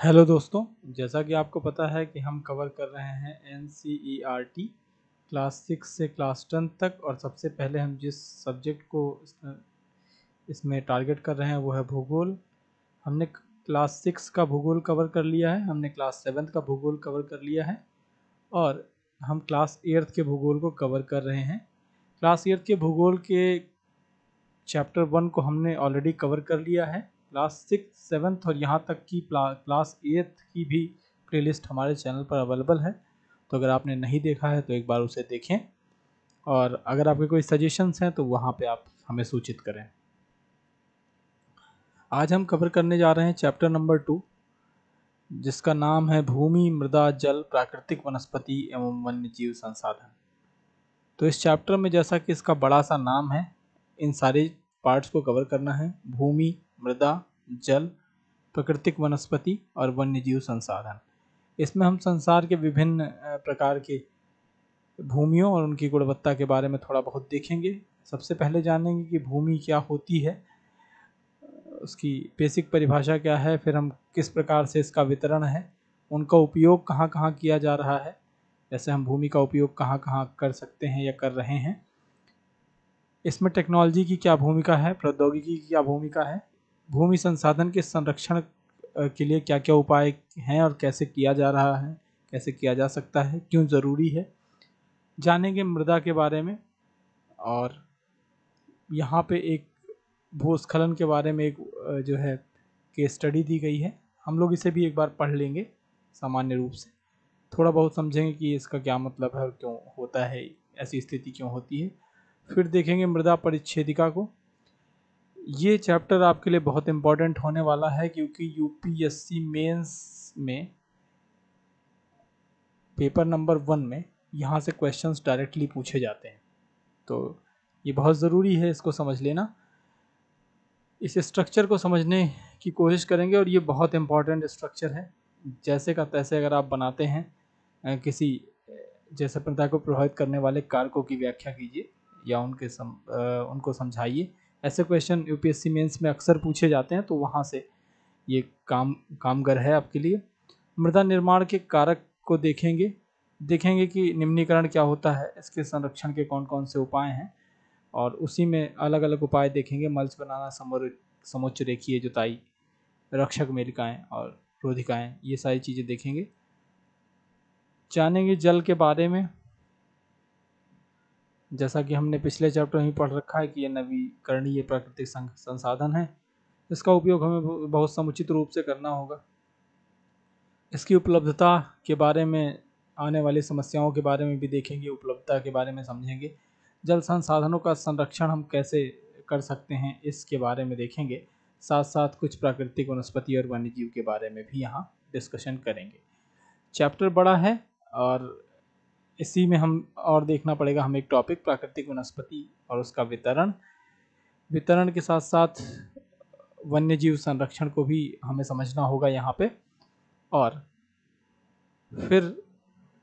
Hello दोस्तों, जैसा कि आपको पता है कि हम कवर कर रहे हैं NCERT क्लास 6 से क्लास 10 तक। और सबसे पहले हम जिस सब्जेक्ट को इसमें टारगेट कर रहे हैं वो है भूगोल। हमने क्लास 6 का भूगोल कवर कर लिया है, हमने क्लास 7 का भूगोल कवर कर लिया है और हम क्लास 8 के भूगोल को कवर कर रहे हैं। क्लास 8 के भूगोल के चैप्टर 1 को हमने ऑलरेडी कवर कर लिया है। क्लास 6, 7 और यहाँ तक की क्लास 8 की भी प्लेलिस्ट हमारे चैनल पर अवेलेबल है, तो अगर आपने नहीं देखा है तो एक बार उसे देखें। और अगर आपके कोई सजेशंस हैं तो वहाँ पे आप हमें सूचित करें। आज हम कवर करने जा रहे हैं चैप्टर नंबर 2, जिसका नाम है भूमि, मृदा, जल, प्राकृतिक वनस्पति एवं वन्य जीव संसाधन। तो इस चैप्टर में, जैसा कि इसका बड़ा सा नाम है, इन सारे पार्ट्स को कवर करना है: भूमि, मृदा, जल, प्राकृतिक वनस्पति और वन्य जीव संसाधन। इसमें हम संसार के विभिन्न प्रकार के भूमियों और उनकी गुणवत्ता के बारे में थोड़ा बहुत देखेंगे। सबसे पहले जानेंगे कि भूमि क्या होती है, उसकी बेसिक परिभाषा क्या है, फिर हम किस प्रकार से इसका वितरण है, उनका उपयोग कहाँ कहाँ किया जा रहा है, जैसे हम भूमि का उपयोग कहाँ कहाँ कर सकते हैं या कर रहे हैं, इसमें टेक्नोलॉजी की क्या भूमिका है, प्रौद्योगिकी की क्या भूमिका है, भूमि संसाधन के संरक्षण के लिए क्या क्या उपाय हैं और कैसे किया जा रहा है, कैसे किया जा सकता है, क्यों ज़रूरी है। जानेंगे मृदा के बारे में, और यहाँ पे एक भूस्खलन के बारे में एक जो है केस स्टडी दी गई है, हम लोग इसे भी एक बार पढ़ लेंगे सामान्य रूप से, थोड़ा बहुत समझेंगे कि इसका क्या मतलब है और क्यों होता है, ऐसी स्थिति क्यों होती है। फिर देखेंगे मृदा परिच्छेदिका को। ये चैप्टर आपके लिए बहुत इम्पोर्टेंट होने वाला है, क्योंकि यूपीएससी मेंस में पेपर नंबर 1 में यहाँ से क्वेश्चंस डायरेक्टली पूछे जाते हैं, तो ये बहुत ज़रूरी है, इसको समझ लेना। इस स्ट्रक्चर को समझने की कोशिश करेंगे, और ये बहुत इम्पॉर्टेंट स्ट्रक्चर है। जैसे का तैसे अगर आप बनाते हैं किसी जैसे प्रथा को प्रभावित करने वाले कारकों की व्याख्या कीजिए या उनको समझाइए। ऐसे क्वेश्चन यूपीएससी मेंस में अक्सर पूछे जाते हैं, तो वहाँ से ये कामगर है आपके लिए। मृदा निर्माण के कारक को देखेंगे कि निम्नीकरण क्या होता है, इसके संरक्षण के कौन कौन से उपाय हैं, और उसी में अलग अलग उपाय देखेंगे: मल्च बनाना, समुच्च रेखीय जुताई, रक्षक मेरिकाएँ और रोधिकाएँ, ये सारी चीज़ें देखेंगे। जानेंगे जल के बारे में, जैसा कि हमने पिछले चैप्टर में ही पढ़ रखा है कि यह नवीकरणीय प्राकृतिक संसाधन है, इसका उपयोग हमें बहुत समुचित रूप से करना होगा। इसकी उपलब्धता के बारे में, आने वाली समस्याओं के बारे में भी देखेंगे, उपलब्धता के बारे में समझेंगे। जल संसाधनों का संरक्षण हम कैसे कर सकते हैं, इसके बारे में देखेंगे। साथ साथ कुछ प्राकृतिक वनस्पति और वन्यजीव के बारे में भी यहाँ डिस्कशन करेंगे। चैप्टर बड़ा है, और इसी में हम और देखना पड़ेगा हमें एक टॉपिक, प्राकृतिक वनस्पति और उसका वितरण के साथ साथ वन्यजीव संरक्षण को भी हमें समझना होगा यहाँ पे, और फिर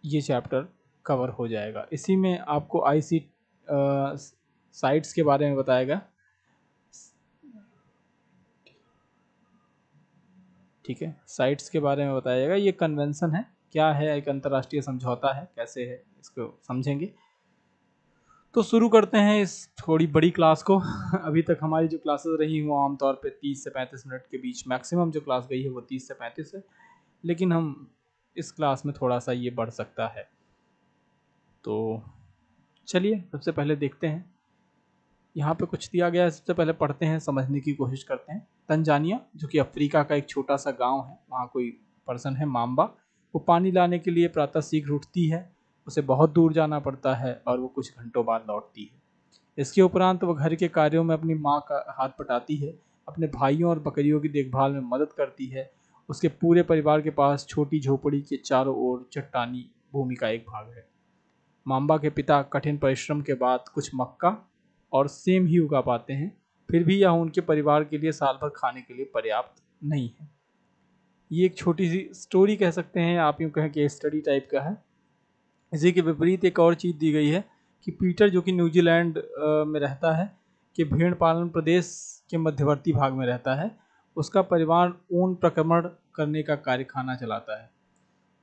ये चैप्टर कवर हो जाएगा। इसी में आपको आईसी साइट्स के बारे में बताएगा, ठीक है, साइट्स के बारे में बताया जाएगा। ये कन्वेंशन है, क्या है, एक अंतर्राष्ट्रीय समझौता है, कैसे है, इसको समझेंगे। तो शुरू करते हैं इस थोड़ी बड़ी क्लास को। अभी तक हमारी जो क्लासेस रही वो आमतौर पे 30 से 35 मिनट के बीच, मैक्सिमम जो क्लास गई है वो 30 से 35 है, लेकिन हम इस क्लास में थोड़ा सा ये बढ़ सकता है। तो चलिए सबसे पहले देखते हैं, यहाँ पे कुछ दिया गया है, सबसे पहले पढ़ते हैं, समझने की कोशिश करते हैं। तंजानिया, जो कि अफ्रीका का एक छोटा सा गांव है, वहाँ कोई पर्सन है माम्बा, वो पानी लाने के लिए प्रातः शीघ्र उठती है, उसे बहुत दूर जाना पड़ता है और वो कुछ घंटों बाद लौटती है। इसके उपरांत वो घर के कार्यों में अपनी माँ का हाथ बटाती है, अपने भाइयों और बकरियों की देखभाल में मदद करती है। उसके पूरे परिवार के पास छोटी झोपड़ी के चारों ओर चट्टानी भूमि का एक भाग है। माम्बा के पिता कठिन परिश्रम के बाद कुछ मक्का और सेम ही उगा पाते हैं, फिर भी यह उनके परिवार के लिए साल भर खाने के लिए पर्याप्त नहीं है। ये एक छोटी सी स्टोरी कह सकते हैं, आप यूँ कहें कि स्टडी टाइप का है। इसी के विपरीत एक और चीज़ दी गई है कि पीटर, जो कि न्यूजीलैंड में रहता है, कि भेड़ पालन प्रदेश के मध्यवर्ती भाग में रहता है, उसका परिवार ऊन प्रक्रमण करने का कारखाना चलाता है।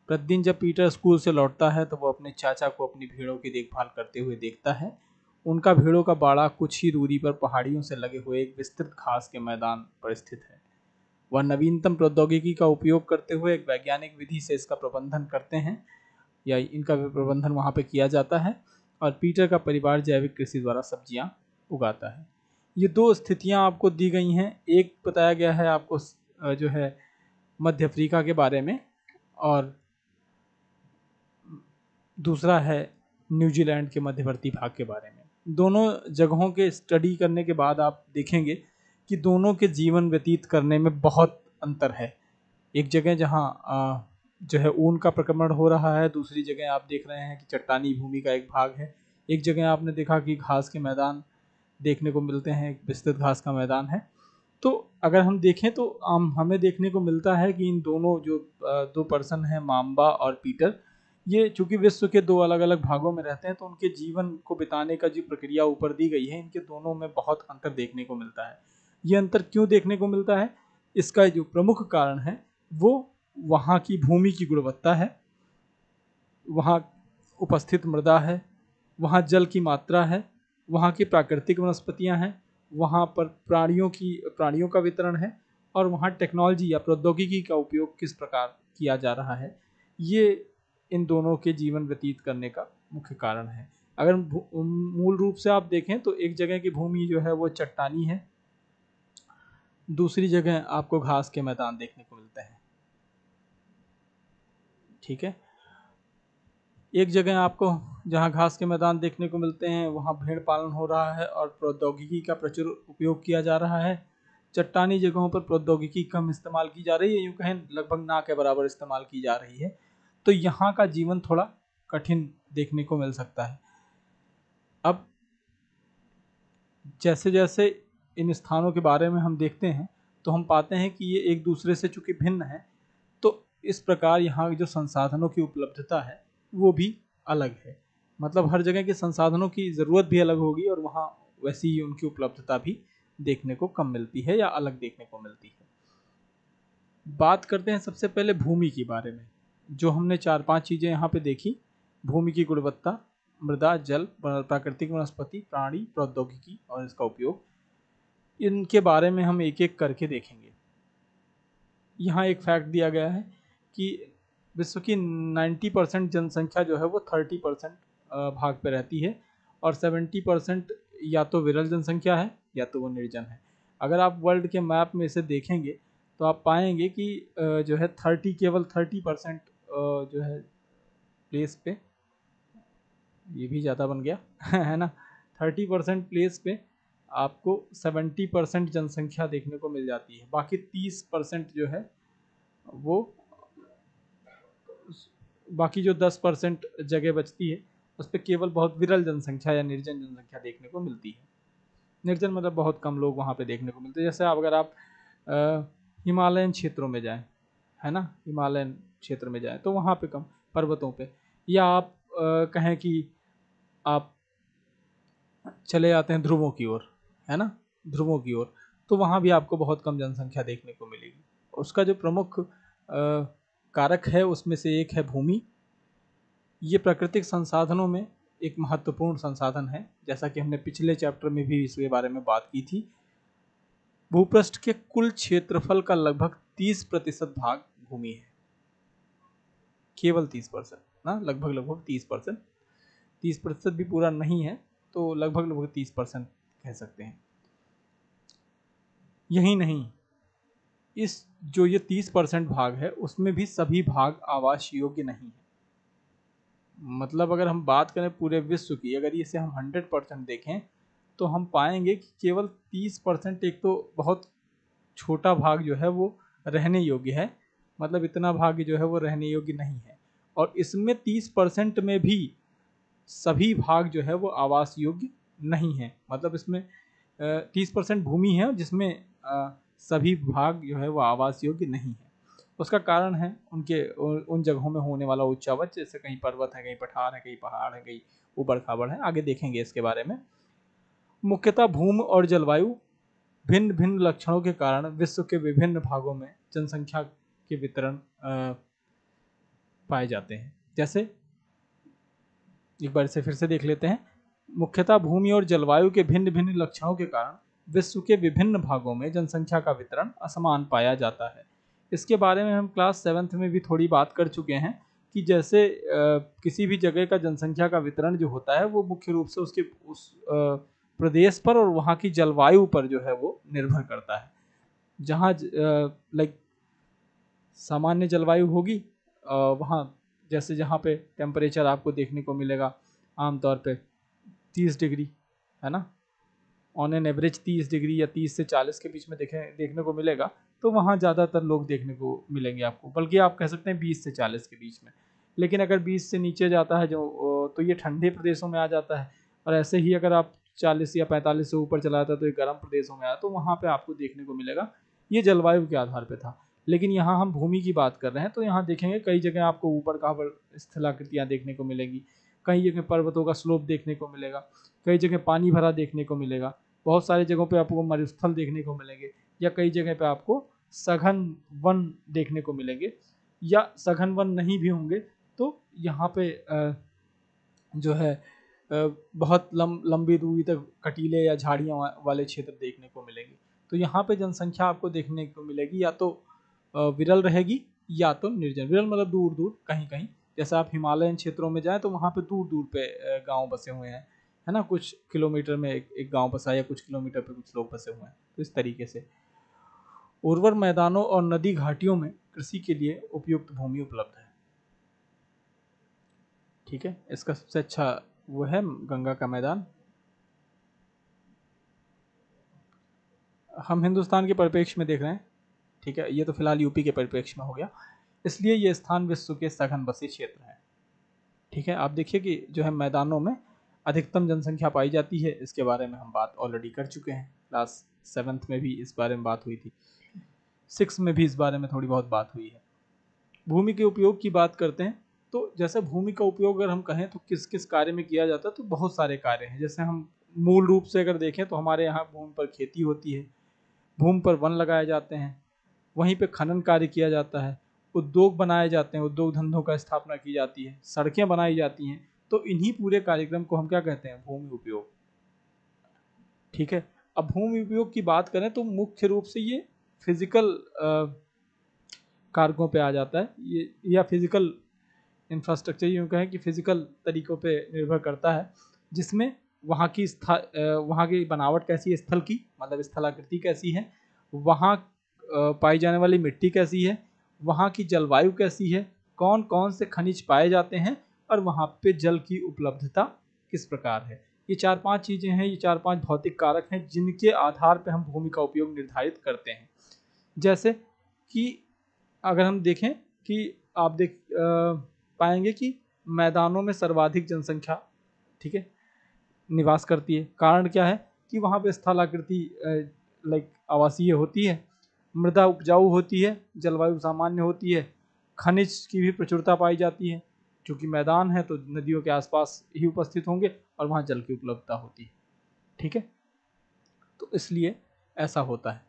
प्रतिदिन जब पीटर स्कूल से लौटता है तो वो अपने चाचा को अपनी भेड़ों की देखभाल करते हुए देखता है। उनका भेड़ों का बाड़ा कुछ ही दूरी पर पहाड़ियों से लगे हुए एक विस्तृत घास के मैदान पर स्थित है। वह नवीनतम प्रौद्योगिकी का उपयोग करते हुए एक वैज्ञानिक विधि से इसका प्रबंधन करते हैं, या इनका प्रबंधन वहाँ पे किया जाता है, और पीटर का परिवार जैविक कृषि द्वारा सब्जियाँ उगाता है। ये दो स्थितियाँ आपको दी गई हैं। एक बताया गया है आपको जो है मध्य अफ्रीका के बारे में, और दूसरा है न्यूजीलैंड के मध्यवर्ती भाग के बारे में। दोनों जगहों के स्टडी करने के बाद आप देखेंगे कि दोनों के जीवन व्यतीत करने में बहुत अंतर है। एक जगह जहाँ जो है ऊन का प्रक्रमण हो रहा है, दूसरी जगह आप देख रहे हैं कि चट्टानी भूमि का एक भाग है। एक जगह आपने देखा कि घास के मैदान देखने को मिलते हैं, एक विस्तृत घास का मैदान है। तो अगर हम देखें तो हमें देखने को मिलता है कि इन दोनों जो दो पर्सन हैं, माम्बा और पीटर, ये चूंकि विश्व के दो अलग अलग भागों में रहते हैं तो उनके जीवन को बिताने का जो प्रक्रिया ऊपर दी गई है, इनके दोनों में बहुत अंतर देखने को मिलता है। ये अंतर क्यों देखने को मिलता है? इसका जो प्रमुख कारण है वो वहाँ की भूमि की गुणवत्ता है, वहाँ उपस्थित मृदा है, वहाँ जल की मात्रा है, वहाँ की प्राकृतिक वनस्पतियाँ हैं, वहाँ पर प्राणियों का वितरण है, और वहाँ टेक्नोलॉजी या प्रौद्योगिकी का उपयोग किस प्रकार किया जा रहा है। ये इन दोनों के जीवन व्यतीत करने का मुख्य कारण है। अगर मूल रूप से आप देखें तो एक जगह की भूमि जो है वो चट्टानी है, दूसरी जगह आपको घास के मैदान देखने को मिलते हैं। ठीक है, एक जगह आपको जहाँ घास के मैदान देखने को मिलते हैं वहाँ भेड़ पालन हो रहा है और प्रौद्योगिकी का प्रचुर उपयोग किया जा रहा है। चट्टानी जगहों पर प्रौद्योगिकी कम इस्तेमाल की जा रही है, यूँ कहें लगभग ना के बराबर इस्तेमाल की जा रही है। तो यहाँ का जीवन थोड़ा कठिन देखने को मिल सकता है। अब जैसे जैसे इन स्थानों के बारे में हम देखते हैं तो हम पाते हैं कि ये एक दूसरे से चूंकि भिन्न है, तो इस प्रकार यहाँ जो संसाधनों की उपलब्धता है वो भी अलग है। मतलब हर जगह के संसाधनों की ज़रूरत भी अलग होगी और वहाँ वैसी ही उनकी उपलब्धता भी देखने को कम मिलती है या अलग देखने को मिलती है। बात करते हैं सबसे पहले भूमि के बारे में। जो हमने 4-5 चीज़ें यहाँ पे देखी, भूमि की गुणवत्ता, मृदा, जल, प्राकृतिक वनस्पति, प्राणी, प्रौद्योगिकी और इसका उपयोग, इनके बारे में हम एक एक करके देखेंगे। यहाँ एक फैक्ट दिया गया है कि विश्व की 90% जनसंख्या जो है वो 30% भाग पे रहती है और 70% या तो विरल जनसंख्या है या तो वो निर्जन है। अगर आप वर्ल्ड के मैप में इसे देखेंगे तो आप पाएंगे कि जो है केवल 30% जो है प्लेस पे, ये भी ज़्यादा बन गया है ना, 30% प्लेस पे आपको 70% जनसंख्या देखने को मिल जाती है। बाकी 30% जो है वो, बाकी जो 10% जगह बचती है उस पर केवल बहुत विरल जनसंख्या या निर्जन जनसंख्या देखने को मिलती है। निर्जन मतलब बहुत कम लोग वहाँ पे देखने को मिलते हैं। जैसे अगर आप हिमालयन क्षेत्रों में जाएं, है ना, हिमालयन क्षेत्र में जाएं तो वहाँ पे कम, पर्वतों पे, या आप कहें कि आप चले जाते हैं ध्रुवों की ओर, है ना, ध्रुवों की ओर, तो वहाँ भी आपको बहुत कम जनसंख्या देखने को मिलेगी। उसका जो प्रमुख कारक है उसमें से एक है भूमि। ये प्राकृतिक संसाधनों में एक महत्वपूर्ण संसाधन है, जैसा कि हमने पिछले चैप्टर में भी इसके बारे में बात की थी। भूपृष्ठ के कुल क्षेत्रफल का लगभग 30% भाग भूमि है, केवल 30% ना, लगभग 30%, 30% भी पूरा नहीं है तो लगभग 30% कह सकते हैं। यही नहीं, इस जो ये 30% भाग है उसमें भी सभी भाग आवास योग्य नहीं है। मतलब अगर हम बात करें पूरे विश्व की, अगर इसे हम 100% देखें तो हम पाएंगे कि केवल 30%, एक तो बहुत छोटा भाग जो है वो रहने योग्य है, मतलब इतना भाग जो है वो रहने योग्य नहीं है। और इसमें 30% में भी सभी भाग जो है वो आवास योग्य नहीं है। मतलब इसमें 30% भूमि है जिसमें सभी भाग जो है वो आवास योग्य नहीं है। उसका कारण है उन जगहों में होने वाला उच्चावच, जैसे कहीं पर्वत है, कहीं पठार है, कहीं पहाड़ है, कहीं ऊबड़ खाबड़ है। आगे देखेंगे इसके बारे में। मुख्यतः भूमि और जलवायु भिन्न भिन्न लक्षणों के कारण विश्व के विभिन्न भागों में जनसंख्या के वितरण पाए जाते हैं। जैसे एक बार इसे फिर से देख लेते हैं। मुख्यतः भूमि और जलवायु के भिन्न भिन्न लक्षणों के कारण विश्व के विभिन्न भागों में जनसंख्या का वितरण असमान पाया जाता है। इसके बारे में हम क्लास 7th में भी थोड़ी बात कर चुके हैं कि जैसे किसी भी जगह का जनसंख्या का वितरण जो होता है वो मुख्य रूप से उसके उस प्रदेश पर और वहाँ की जलवायु पर जो है वो निर्भर करता है। जहाँ लाइक सामान्य जलवायु होगी वहाँ, जैसे जहाँ पे टेम्परेचर आपको देखने को मिलेगा आमतौर पे 30 डिग्री, है ना, ऑन एन एवरेज 30 डिग्री या 30 से 40 के बीच में देखने को मिलेगा, तो वहाँ ज़्यादातर लोग देखने को मिलेंगे आपको, बल्कि आप कह सकते हैं 20 से 40 के बीच में। लेकिन अगर 20 से नीचे जाता है जो तो ये ठंडे प्रदेशों में आ जाता है, और ऐसे ही अगर आप 40 या 45 से ऊपर चला जाता है तो ये गर्म प्रदेशों में आया, तो वहाँ पे आपको देखने को मिलेगा। ये जलवायु के आधार पे था। लेकिन यहाँ हम भूमि की बात कर रहे हैं, तो यहाँ देखेंगे कई जगह आपको ऊपर खाबड़ स्थलाकृतियाँ देखने को मिलेंगी, कई जगह पर्वतों का स्लोप देखने को मिलेगा, कई जगह पानी भरा देखने को मिलेगा, बहुत सारी जगहों पे आपको मरुस्थल देखने को मिलेंगे, या कई जगह पे आपको सघन वन देखने को मिलेंगे, या सघन वन नहीं भी होंगे तो यहाँ पे जो है बहुत लंबी दूरी तक कटीले या झाड़ियों वाले क्षेत्र देखने को मिलेंगे। तो यहाँ पे जनसंख्या आपको देखने को मिलेगी या तो विरल रहेगी या तो निर्जन। विरल मतलब दूर दूर कहीं कहीं, जैसे आप हिमालयन क्षेत्रों में जाएं तो वहाँ पे दूर दूर पे गांव बसे हुए हैं, है ना, कुछ किलोमीटर में एक गांव बसा है या कुछ किलोमीटर पे कुछ लोग बसे हुए हैं। तो इस तरीके से उर्वर मैदानों और नदी घाटियों में कृषि के लिए उपयुक्त भूमि उपलब्ध है। ठीक है, इसका सबसे अच्छा वो है गंगा का मैदान। हम हिंदुस्तान के परिप्रेक्ष्य में देख रहे हैं, ठीक है, ये तो फिलहाल यूपी के परिप्रेक्ष्य में हो गया, इसलिए ये स्थान विश्व के सघन बसे क्षेत्र है। ठीक है, आप देखिए कि जो है मैदानों में अधिकतम जनसंख्या पाई जाती है, इसके बारे में हम बात ऑलरेडी कर चुके हैं। क्लास 7th में भी इस बारे में बात हुई थी, 6 में भी इस बारे में थोड़ी बहुत बात हुई है। भूमि के उपयोग की बात करते हैं, तो जैसे भूमि का उपयोग अगर हम कहें तो किस किस कार्य में किया जाता है, तो बहुत सारे कार्य हैं। जैसे हम मूल रूप से अगर देखें तो हमारे यहाँ भूमि पर खेती होती है, भूमि पर वन लगाए जाते हैं, वहीं पे खनन कार्य किया जाता है, उद्योग बनाए जाते हैं, उद्योग धंधों का स्थापना की जाती है, सड़कें बनाई जाती हैं। तो इन्हीं पूरे कार्यक्रम को हम क्या कहते हैं, भूमि उपयोग। ठीक है, अब भूमि उपयोग की बात करें तो मुख्य रूप से ये फिजिकल कारकों पे आ जाता है, ये या फिजिकल इंफ्रास्ट्रक्चर, यूँ कहें कि फिजिकल तरीकों पे निर्भर करता है, जिसमें वहाँ की बनावट कैसी है, स्थल की मतलब स्थलाकृति कैसी है, वहाँ पाई जाने वाली मिट्टी कैसी है, वहाँ की जलवायु कैसी है, कौन कौन से खनिज पाए जाते हैं, और वहाँ पे जल की उपलब्धता किस प्रकार है। ये 4-5 चीज़ें हैं, ये 4-5 भौतिक कारक हैं जिनके आधार पर हम भूमि का उपयोग निर्धारित करते हैं। जैसे कि अगर हम देखें कि आप पाएंगे कि मैदानों में सर्वाधिक जनसंख्या, ठीक है, निवास करती है। कारण क्या है कि वहाँ पे स्थलाकृति लाइक आवासीय होती है, मृदा उपजाऊ होती है, जलवायु सामान्य होती है, खनिज की भी प्रचुरता पाई जाती है। क्योंकि मैदान है तो नदियों के आसपास ही उपस्थित होंगे और वहाँ जल की उपलब्धता होती है। ठीक है, तो इसलिए ऐसा होता है।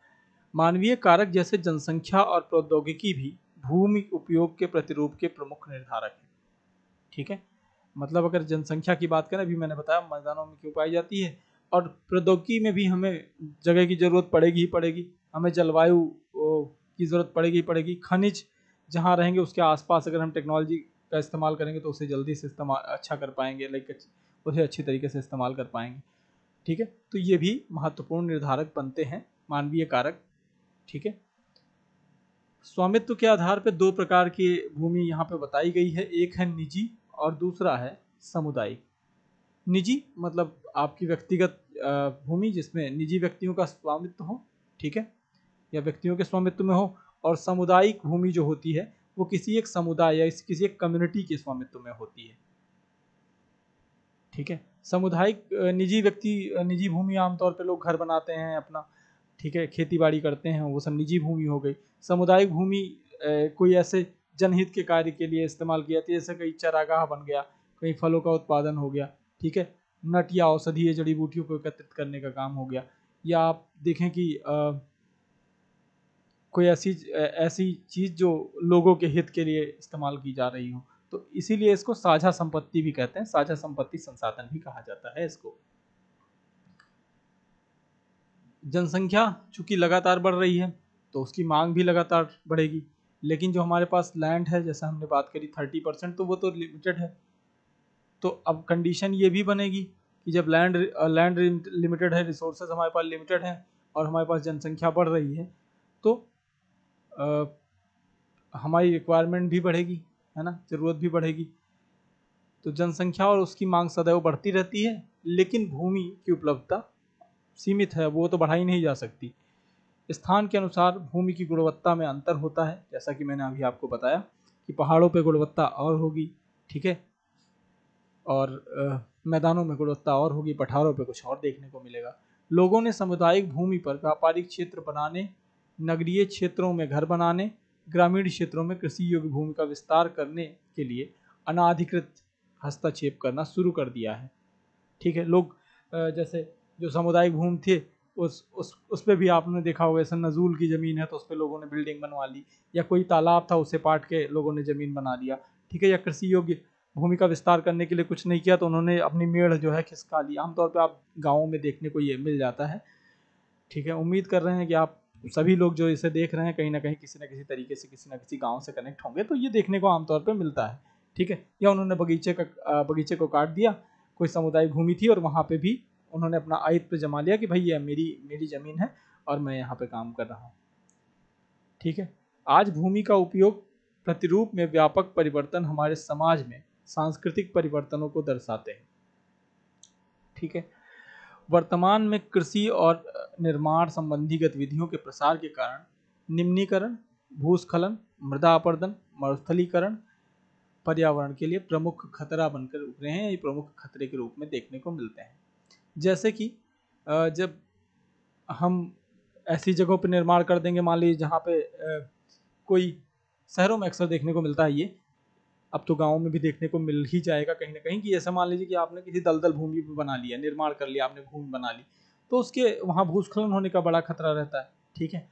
मानवीय कारक जैसे जनसंख्या और प्रौद्योगिकी भी भूमि उपयोग के प्रतिरूप के प्रमुख निर्धारक हैं। ठीक है, मतलब अगर जनसंख्या की बात करें, अभी मैंने बताया मैदानों में क्यों पाई जाती है, और प्रौद्योगिकी में भी हमें जगह की जरूरत पड़ेगी ही पड़ेगी, हमें जलवायु की जरूरत पड़ेगी ही पड़ेगी। खनिज जहाँ रहेंगे उसके आसपास अगर हम टेक्नोलॉजी का इस्तेमाल करेंगे तो उसे जल्दी से इस्तेमाल अच्छा कर पाएंगे, लाइक उसे अच्छी तरीके से इस्तेमाल कर पाएंगे। ठीक है, तो ये भी महत्वपूर्ण निर्धारक बनते हैं मानवीय कारक। ठीक है, स्वामित्व के आधार पर 2 प्रकार की भूमि यहाँ पे बताई गई है, एक है निजी और दूसरा है सामुदायिक। निजी मतलब आपकी व्यक्तिगत भूमि जिसमें निजी व्यक्तियों का स्वामित्व हो, ठीक है, या व्यक्तियों के स्वामित्व में हो, और सामुदायिक भूमि जो होती है वो किसी एक समुदाय या किसी एक कम्युनिटी के स्वामित्व में होती है। ठीक है, सामुदायिक निजी भूमि आमतौर पर लोग घर बनाते हैं अपना, ठीक है, खेती बाड़ी करते हैं, वो सब निजी भूमि हो गई। सामुदायिक भूमि कोई ऐसे जनहित के कार्य के लिए इस्तेमाल किया जाती है, जैसे कहीं चरागाह बन गया, कहीं फलों का उत्पादन हो गया, ठीक है, नट या औषधीय जड़ी बूटियों को एकत्रित करने का काम हो गया, या आप देखें कि कोई ऐसी चीज़ जो लोगों के हित के लिए इस्तेमाल की जा रही हो। तो इसीलिए इसको साझा संपत्ति भी कहते हैं, साझा संपत्ति संसाधन भी कहा जाता है इसको। जनसंख्या चूंकि लगातार बढ़ रही है तो उसकी मांग भी लगातार बढ़ेगी, लेकिन जो हमारे पास लैंड है, जैसे हमने बात करी 30%, तो वो तो लिमिटेड है। तो अब कंडीशन ये भी बनेगी कि जब लैंड लिमिटेड है, रिसोर्सेज हमारे पास लिमिटेड है और हमारे पास जनसंख्या बढ़ रही है, तो हमारी रिक्वायरमेंट भी बढ़ेगी, है ना, ज़रूरत भी बढ़ेगी। तो जनसंख्या और उसकी मांग सदैव बढ़ती रहती है, लेकिन भूमि की उपलब्धता सीमित है, वो तो बढ़ाई नहीं जा सकती। स्थान के अनुसार भूमि की गुणवत्ता में अंतर होता है, जैसा कि मैंने अभी आपको बताया कि पहाड़ों पे गुणवत्ता और होगी, ठीक है, और मैदानों में गुणवत्ता और होगी, पठारों पे कुछ और देखने को मिलेगा। लोगों ने सामुदायिक भूमि पर व्यापारिक क्षेत्र बनाने, नगरीय क्षेत्रों में घर बनाने, ग्रामीण क्षेत्रों में कृषि योग्य भूमि का विस्तार करने के लिए अनाधिकृत हस्तक्षेप करना शुरू कर दिया है। ठीक है, लोग जैसे जो सामुदायिक भूमि थे उस पे भी आपने देखा होगा, जैसे नजूल की ज़मीन है तो उस पर लोगों ने बिल्डिंग बनवा ली, या कोई तालाब था उसे पाट के लोगों ने ज़मीन बना लिया, ठीक है, या कृषि योग्य भूमि का विस्तार करने के लिए कुछ नहीं किया तो उन्होंने अपनी मेड़ जो है खिसका ली। आमतौर पे आप गाँवों में देखने को ये मिल जाता है। ठीक है, उम्मीद कर रहे हैं कि आप सभी लोग जो इसे देख रहे हैं कहीं ना कहीं किसी न किसी तरीके से किसी न किसी गांव से कनेक्ट होंगे, तो ये देखने को आमतौर पे मिलता है। ठीक है, या उन्होंने बगीचे को काट दिया, कोई सामुदायिक भूमि थी और वहाँ पे भी उन्होंने अपना आयत जमा लिया कि भाई ये मेरी ज़मीन है और मैं यहाँ पे काम कर रहा हूँ। ठीक है, आज भूमि का उपयोग प्रतिरूप में व्यापक परिवर्तन हमारे समाज में सांस्कृतिक परिवर्तनों को दर्शाते हैं। ठीक है, वर्तमान में कृषि और निर्माण संबंधी गतिविधियों के प्रसार के कारण निम्नीकरण, भूस्खलन, मृदा अपरदन, मरुस्थलीकरण पर्यावरण के लिए प्रमुख खतरा बनकर उभरे हैं, ये प्रमुख खतरे के रूप में देखने को मिलते हैं। जैसे कि जब हम ऐसी जगहों पर निर्माण कर देंगे, मान लीजिए जहाँ पे कोई, शहरों में अक्सर देखने को मिलता है ये, अब तो गाँव में भी देखने को मिल ही जाएगा कहीं ना कहीं, कि ऐसा मान लीजिए कि आपने किसी दलदल भूमि पर बना लिया, निर्माण कर लिया आपने, भूमि बना ली, तो उसके वहाँ भूस्खलन होने का बड़ा खतरा रहता है। ठीक है,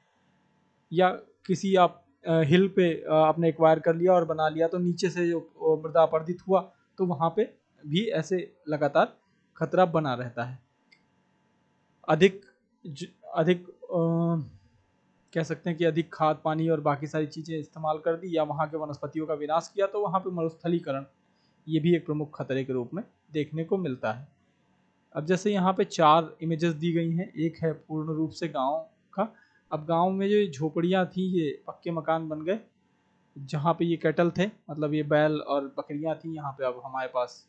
या किसी आप हिल पे आपने एक्वायर कर लिया और बना लिया, तो नीचे से जो मृदा अपरदित हुआ तो वहाँ पे भी ऐसे लगातार खतरा बना रहता है। अधिक कह सकते हैं कि अधिक खाद पानी और बाकी सारी चीज़ें इस्तेमाल कर दी या वहाँ के वनस्पतियों का विनाश किया, तो वहाँ पे मरुस्थलीकरण ये भी एक प्रमुख खतरे के रूप में देखने को मिलता है। अब जैसे यहाँ पे 4 इमेजेस दी गई हैं, एक है पूर्ण रूप से गांव का। अब गांव में जो झोपड़ियाँ थी ये पक्के मकान बन गए, जहाँ पे ये कैटल थे, मतलब ये बैल और बकरियाँ थी, यहाँ पे अब हमारे पास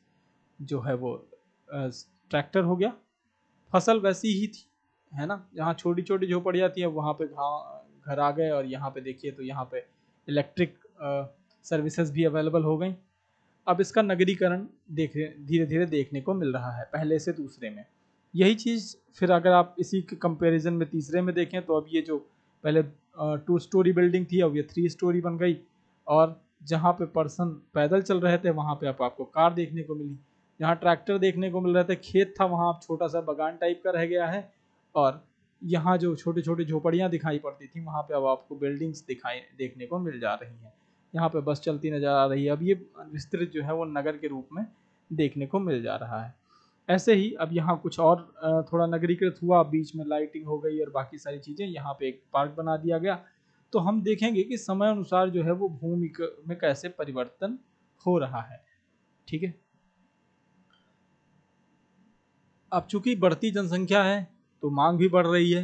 जो है वो ट्रैक्टर हो गया। फसल वैसी ही थी, है ना, जहाँ छोटी छोटी झोपड़ियाँ थी अब वहाँ पे घर आ गए, और यहाँ पे देखिए तो यहाँ पे इलेक्ट्रिक सर्विसेज भी अवेलेबल हो गई। अब इसका नगरीकरण धीरे धीरे देखने को मिल रहा है, पहले से दूसरे में। यही चीज़ फिर अगर आप इसी के कंपैरिजन में तीसरे में देखें तो अब ये जो पहले 2 स्टोरी बिल्डिंग थी अब ये 3 स्टोरी बन गई, और जहाँ पे पर्सन पैदल चल रहे थे वहाँ पे अब आपको कार देखने को मिली, जहाँ ट्रैक्टर देखने को मिल रहे थे, खेत था वहाँ अब छोटा सा बागान टाइप का रह गया है, और यहाँ जो छोटी छोटी झोपड़ियाँ दिखाई पड़ती थी वहाँ पे अब आपको बिल्डिंग्स देखने को मिल जा रही हैं। यहाँ पे बस चलती नज़र आ रही है। अब ये विस्तृत जो है वो नगर के रूप में देखने को मिल जा रहा है। ऐसे ही अब यहाँ कुछ और थोड़ा नगरीकृत हुआ, बीच में लाइटिंग हो गई और बाकी सारी चीज़ें, यहाँ पे एक पार्क बना दिया गया। तो हम देखेंगे कि समय अनुसार जो है वो भूमि में कैसे परिवर्तन हो रहा है। ठीक है, अब चूंकि बढ़ती जनसंख्या है तो मांग भी बढ़ रही है,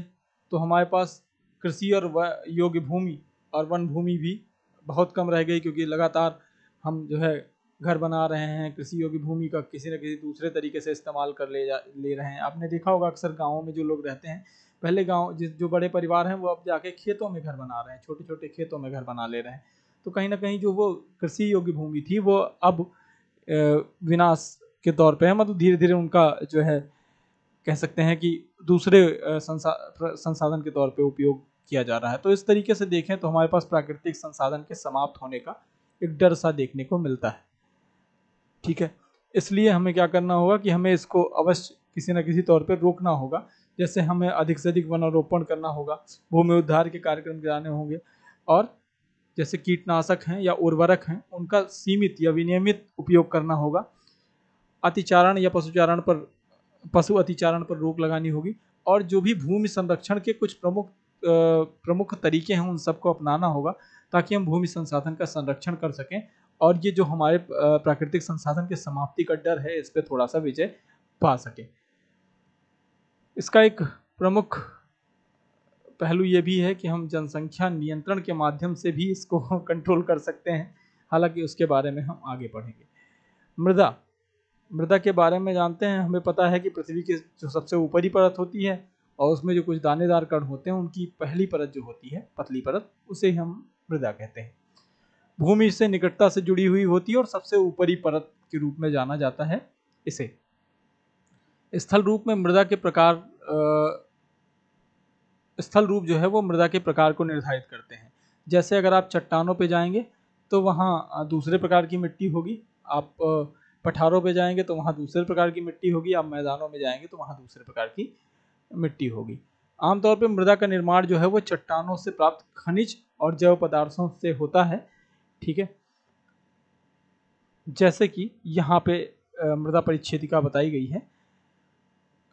तो हमारे पास कृषि और योग्य भूमि और वन भूमि भी बहुत कम रह गई, क्योंकि लगातार हम जो है घर बना रहे हैं, कृषि योग्य भूमि का किसी न किसी दूसरे तरीके से इस्तेमाल कर ले रहे हैं। आपने देखा होगा अक्सर गाँवों में जो लोग रहते हैं, पहले गाँव जो बड़े परिवार हैं वो अब जाके खेतों में घर बना रहे हैं, छोटे छोटे खेतों में घर बना ले रहे हैं। तो कहीं ना कहीं जो वो कृषि योग्य भूमि थी वो अब विनाश के तौर पे है, मतलब धीरे धीरे उनका जो है कह सकते हैं कि दूसरे संसाधन के तौर पे उपयोग किया जा रहा है। तो इस तरीके से देखें तो हमारे पास प्राकृतिक संसाधन के समाप्त होने का एक डर सा देखने को मिलता है। ठीक है, इसलिए हमें क्या करना होगा कि हमें इसको अवश्य किसी न किसी तौर पे रोकना होगा, जैसे हमें अधिक से अधिक वनारोपण करना होगा, भूमि उद्धार के कार्यक्रम कराने होंगे, और जैसे कीटनाशक हैं या उर्वरक हैं उनका सीमित या विनियमित उपयोग करना होगा, अतिचारण या पशु अतिचारण पर रोक लगानी होगी, और जो भी भूमि संरक्षण के कुछ प्रमुख तरीके हैं उन सबको अपनाना होगा ताकि हम भूमि संसाधन का संरक्षण कर सकें और ये जो हमारे प्राकृतिक संसाधन के समाप्ति का डर है इस पर थोड़ा सा विजय पा सके। इसका एक प्रमुख पहलू ये भी है कि हम जनसंख्या नियंत्रण के माध्यम से भी इसको कंट्रोल कर सकते हैं, हालांकि उसके बारे में हम आगे पढ़ेंगे। मृदा के बारे में जानते हैं। हमें पता है कि पृथ्वी की जो सबसे ऊपरी परत होती है और उसमें जो कुछ दानेदार कण होते हैं उनकी पहली परत जो होती है, पतली परत, उसे हम मृदा कहते हैं। भूमि से निकटता से जुड़ी हुई होती है और सबसे ऊपरी परत के रूप में जाना जाता है इसे। स्थल रूप में मृदा के प्रकार स्थल रूप जो है वो मृदा के प्रकार को निर्धारित करते हैं। जैसे अगर आप चट्टानों पे जाएंगे तो वहाँ दूसरे प्रकार की मिट्टी होगी, आप पठारों पे जाएंगे तो वहाँ दूसरे प्रकार की मिट्टी होगी, आप मैदानों में जाएंगे तो वहाँ दूसरे प्रकार की मिट्टी होगी। आमतौर पर मृदा का निर्माण जो है वो चट्टानों से प्राप्त खनिज और जैव पदार्थों से होता है। ठीक है, जैसे कि यहाँ पे मृदा परिच्छेदिका बताई गई है,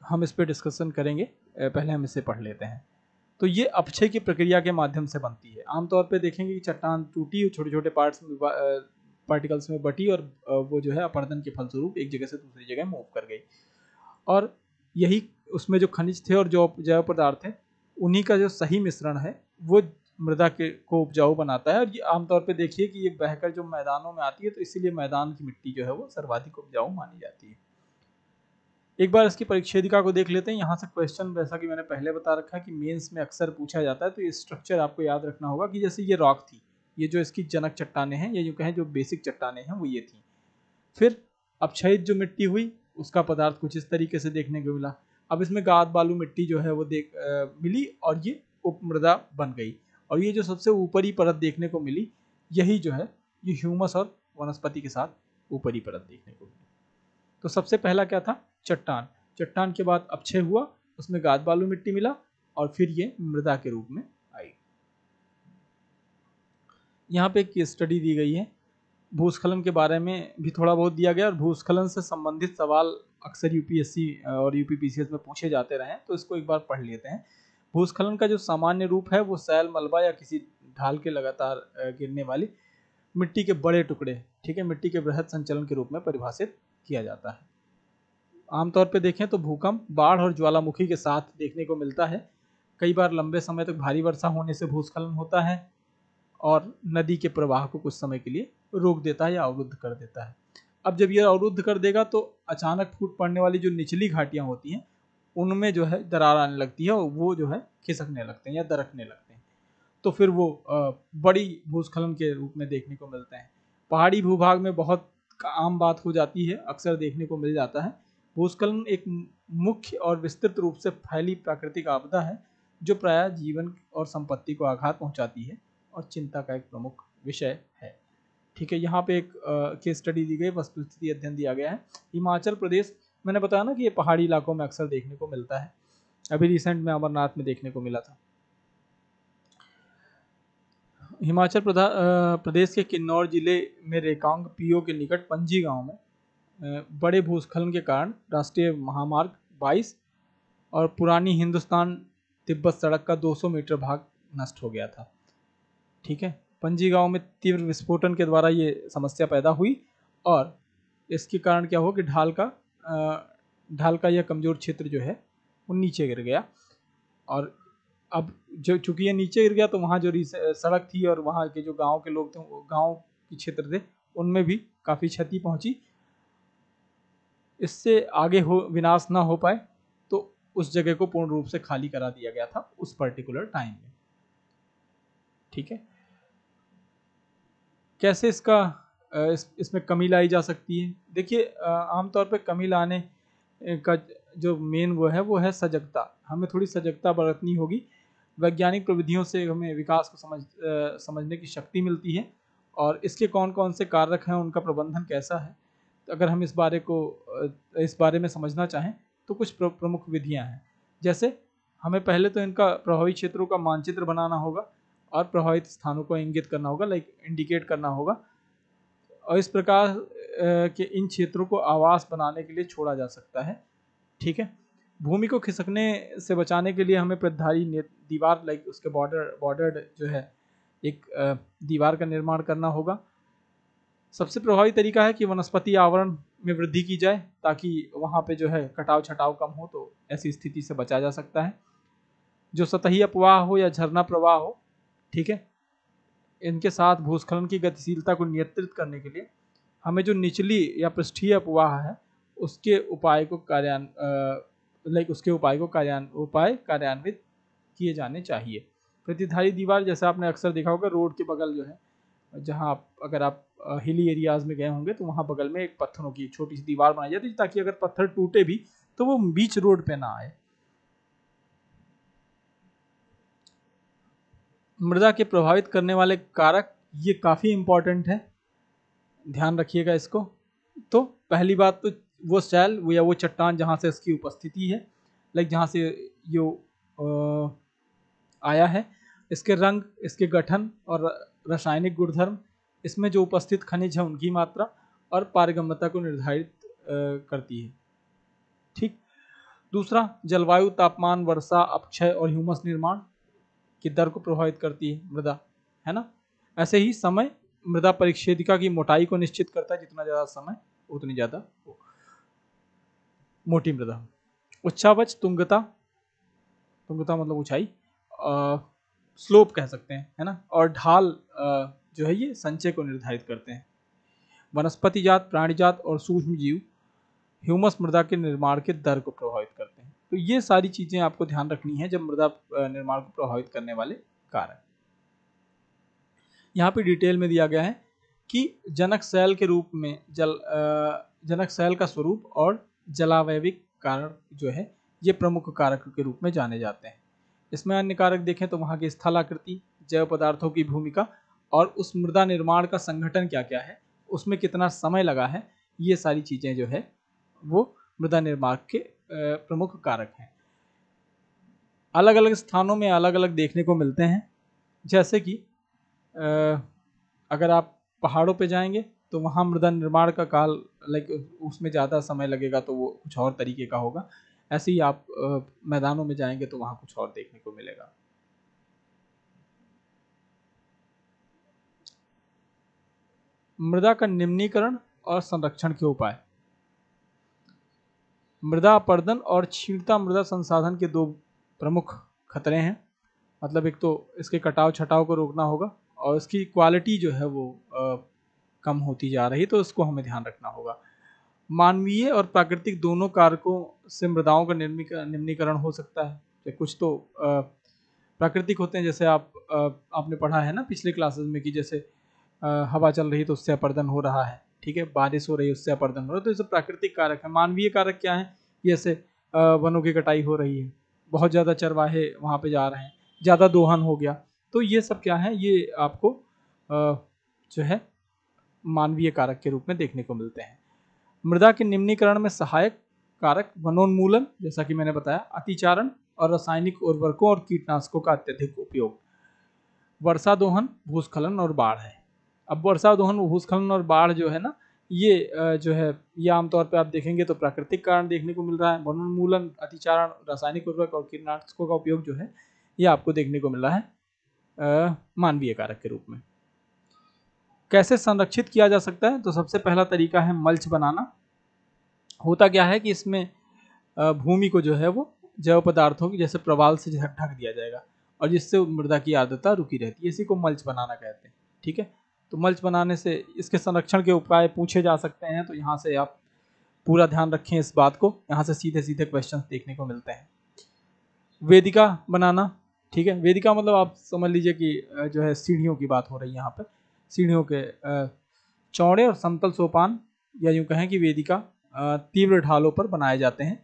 हम इस पे डिस्कशन करेंगे, पहले हम इसे पढ़ लेते हैं। तो ये अपक्षय की प्रक्रिया के माध्यम से बनती है। आमतौर पे देखेंगे कि चट्टान टूटी, छोटे छोटे पार्टिकल्स में बटी और वो जो है अपरदन के फलस्वरूप एक जगह से दूसरी जगह मूव कर गई, और यही उसमें जो खनिज थे और जो जैव पदार्थ थे उन्हीं का जो सही मिश्रण है वो मृदा को उपजाऊ बनाता है। और ये आमतौर पे देखिए कि ये बहकर जो मैदानों में आती है, तो इसीलिए मैदान की मिट्टी जो है वो सर्वाधिक उपजाऊ मानी जाती है। एक बार इसकी परिच्छेदिका को देख लेते हैं। यहाँ से क्वेश्चन, जैसा कि मैंने पहले बता रखा है कि मेंस में अक्सर पूछा जाता है, तो ये स्ट्रक्चर आपको याद रखना होगा कि जैसे ये रॉक थी, ये जो इसकी जनक चट्टाने हैं, ये जो कहें जो बेसिक चट्टाने हैं वो ये थी। फिर अपक्षयित जो मिट्टी हुई उसका पदार्थ कुछ इस तरीके से देखने को मिला। अब इसमें गाद बालू मिट्टी जो है वो मिली और ये उपमृदा बन गई, और ये जो सबसे ऊपरी परत देखने को मिली यही जो है ये ह्यूमस और वनस्पति के साथ ऊपरी परत देखने को मिली। तो सबसे पहला क्या था? चट्टान। चट्टान के बाद अपक्षय हुआ, उसमें गाद बालू मिट्टी मिला और फिर ये मृदा के रूप में आई। यहाँ पे एक स्टडी दी गई है, भूस्खलन के बारे में भी थोड़ा बहुत दिया गया, और भूस्खलन से संबंधित सवाल अक्सर यूपीएससी और यूपीपीसीएस में पूछे जाते रहे, तो इसको एक बार पढ़ लेते हैं। भूस्खलन का जो सामान्य रूप है वो सैल, मलबा या किसी ढाल के लगातार गिरने वाली मिट्टी के बड़े टुकड़े, ठीक है, मिट्टी के बृहद संचलन के रूप में परिभाषित किया जाता है। आमतौर पे देखें तो भूकंप, बाढ़ और ज्वालामुखी के साथ देखने को मिलता है। कई बार लंबे समय तक भारी वर्षा होने से भूस्खलन होता है और नदी के प्रवाह को कुछ समय के लिए रोक देता है या अवरुद्ध कर देता है। अब जब यह अवरुद्ध कर देगा तो अचानक फूट पड़ने वाली जो निचली घाटियां होती हैं उनमें जो है दरार आने लगती है और वो जो है खिसकने लगते हैं या दरकने लगते हैं, तो फिर वो बड़ी भूस्खलन के रूप में देखने को मिलते हैं। पहाड़ी भूभाग में बहुत आम बात हो जाती है, अक्सर देखने को मिल जाता है। भूस्खलन एक मुख्य और विस्तृत रूप से फैली प्राकृतिक आपदा है जो प्रायः जीवन और संपत्ति को आघात पहुंचाती है और चिंता का एक प्रमुख विषय है। ठीक है, यहाँ पे एक केस स्टडी दी गई, वस्तुस्थिति अध्ययन दिया गया है। हिमाचल प्रदेश, मैंने बताया ना कि ये पहाड़ी इलाकों में अक्सर देखने को मिलता है, अभी रिसेंट में अमरनाथ में देखने को मिला था। हिमाचल प्रदेश के किन्नौर जिले में रेकांग पीओ के निकट पंजी गांव में बड़े भूस्खलन के कारण राष्ट्रीय महामार्ग 22 और पुरानी हिंदुस्तान तिब्बत सड़क का 200 मीटर भाग नष्ट हो गया था। ठीक है, पंजी गांव में तीव्र विस्फोटन के द्वारा ये समस्या पैदा हुई और इसके कारण क्या हुआ कि ढाल का यह कमजोर क्षेत्र जो है वो नीचे गिर गया, और अब जो चूंकि ये नीचे गिर गया तो वहाँ जो सड़क थी और वहाँ के जो गांव के लोग थे, गांव के क्षेत्र थे, उनमें भी काफ़ी क्षति पहुंची। इससे आगे विनाश ना हो पाए तो उस जगह को पूर्ण रूप से खाली करा दिया गया था उस पर्टिकुलर टाइम में। ठीक है, कैसे इसमें कमी लाई जा सकती है? देखिए, आमतौर पे कमी लाने का जो मेन वो है सजगता। हमें थोड़ी सजगता बरतनी होगी। वैज्ञानिक प्रविधियों से हमें विकास को समझने की शक्ति मिलती है, और इसके कौन कौन से कारक हैं, उनका प्रबंधन कैसा है। तो अगर हम इस बारे में समझना चाहें तो कुछ प्रमुख विधियां हैं। जैसे हमें पहले तो इनका प्रभावित क्षेत्रों का मानचित्र बनाना होगा और प्रभावित स्थानों को इंगित करना होगा, लाइक इंडिकेट करना होगा, और इस प्रकार के इन क्षेत्रों को आवास बनाने के लिए छोड़ा जा सकता है। ठीक है, भूमि को खिसकने से बचाने के लिए हमें प्रतिधारी दीवार, लाइक उसके बॉर्डर्ड जो है एक दीवार का निर्माण करना होगा। सबसे प्रभावी तरीका है कि वनस्पति आवरण में वृद्धि की जाए ताकि वहाँ पे जो है कटाव छटाव कम हो, तो ऐसी स्थिति से बचा जा सकता है। जो सतही अपवाह हो या झरना प्रवाह हो, ठीक है, इनके साथ भूस्खलन की गतिशीलता को नियंत्रित करने के लिए हमें जो निचली या पृष्ठीय अपवाह है उसके उपाय को कार्यान्वित किए जाने चाहिए। प्रतिधारी दीवार, जैसे आपने अक्सर देखा होगा रोड के बगल जो है, जहाँ अगर आप हिली एरियाज में गए होंगे तो वहाँ बगल में एक पत्थरों की छोटी सी दीवार बनाई जाती है ताकि अगर पत्थर टूटे भी तो वो बीच रोड पे ना आए। मृदा के प्रभावित करने वाले कारक ये काफ़ी इंपॉर्टेंट है, ध्यान रखिएगा इसको। तो पहली बात तो वो शैल या वो चट्टान जहाँ से इसकी उपस्थिति है, लाइक जहाँ से यो आया है, इसके रंग, इसके गठन और रासायनिक गुणधर्म, इसमें जो उपस्थित खनिज है उनकी मात्रा और पारगम्यता को निर्धारित करती है। ठीक। दूसरा, जलवायु, तापमान, वर्षा, अपक्षय और ह्यूमस निर्माण की दर को प्रभावित करती है मृदा, है ना। ऐसे ही समय मृदा परिच्छेदिका की मोटाई को निश्चित करता है, जितना ज़्यादा समय उतनी ज़्यादा मोटी मृदा। उच्चावच, तुंगता, तुंगता मतलब ऊंचाई, स्लोप कह सकते हैं, है ना, और ढाल जो है ये संचय को निर्धारित करते हैं। वनस्पति जात, प्राणी जात और सूक्ष्म जीव ह्यूमस मृदा के निर्माण के दर को प्रभावित करते हैं। तो ये सारी चीजें आपको ध्यान रखनी है जब मृदा निर्माण को प्रभावित करने वाले कारक। यहाँ पे डिटेल में दिया गया है कि जनक सेल के रूप में जनक सेल का स्वरूप और जलावैविक कारक जो है ये प्रमुख कारक के रूप में जाने जाते हैं। इसमें अन्य कारक देखें तो वहाँ की स्थलाकृति, जैव पदार्थों की भूमिका और उस मृदा निर्माण का संगठन क्या क्या है, उसमें कितना समय लगा है, ये सारी चीज़ें जो है वो मृदा निर्माण के प्रमुख कारक हैं। अलग अलग स्थानों में अलग अलग देखने को मिलते हैं, जैसे कि अगर आप पहाड़ों पे जाएंगे तो वहाँ मृदा निर्माण का काल, लाइक उसमें ज़्यादा समय लगेगा तो वो कुछ और तरीके का होगा। ऐसे ही आप मैदानों में जाएंगे तो वहाँ कुछ और देखने को मिलेगा। मृदा का निम्नीकरण और संरक्षण के उपाय। मृदा अपरदन और क्षीणता मृदा संसाधन के दो प्रमुख खतरे हैं। मतलब एक तो इसके कटाव छटाव को रोकना होगा और इसकी क्वालिटी जो है वो कम होती जा रही, तो इसको हमें ध्यान रखना होगा। मानवीय और प्राकृतिक दोनों कारकों से मृदाओं का निम्नीकरण हो सकता है। कुछ तो प्राकृतिक होते हैं, जैसे आपने पढ़ा है ना पिछले क्लासेस में कि जैसे हवा चल रही तो उससे अपरदन हो रहा है, ठीक है, बारिश हो रही है उससे अपरदन हो रहा है, तो ये सब प्राकृतिक कारक है। मानवीय कारक क्या है, जैसे वनों की कटाई हो रही है, बहुत ज़्यादा चरवाहे वहाँ पे जा रहे हैं, ज़्यादा दोहन हो गया, तो ये सब क्या है, ये आपको जो है मानवीय कारक के रूप में देखने को मिलते हैं। मृदा के निम्नीकरण में सहायक कारक वनोन्मूलन, जैसा कि मैंने बताया, अतिचारण और रासायनिक उर्वरकों और कीटनाशकों का अत्यधिक उपयोग, वर्षा दोहन, भूस्खलन और बाढ़ है। अब वर्षा दोहन, भूस्खलन और बाढ़ जो है ना, ये जो है ये आमतौर पर आप देखेंगे तो प्राकृतिक कारण देखने को मिल रहा है। वनोन्मूलन, अतिचारण, रासायनिक उर्वरक और कीटनाशकों का उपयोग जो है ये आपको देखने को मिल रहा है मानवीय कारक के रूप में। कैसे संरक्षित किया जा सकता है, तो सबसे पहला तरीका है मल्च बनाना। होता क्या है कि इसमें भूमि को जो है वो जैव पदार्थों की जैसे प्रवाल से ढक दिया जाएगा और जिससे मृदा की आर्द्रता रुकी रहती है, इसी को मल्च बनाना कहते हैं। ठीक है, तो मल्च बनाने से इसके संरक्षण के उपाय पूछे जा सकते हैं, तो यहाँ से आप पूरा ध्यान रखें इस बात को, यहाँ से सीधे सीधे क्वेश्चन देखने को मिलते हैं। वेदिका बनाना, ठीक है, वेदिका मतलब आप समझ लीजिए कि जो है सीढ़ियों की बात हो रही है यहाँ पर। सीढ़ियों के चौड़े और समतल सोपान, या यूं कहें कि वेदिका तीव्र ढालों पर बनाए जाते हैं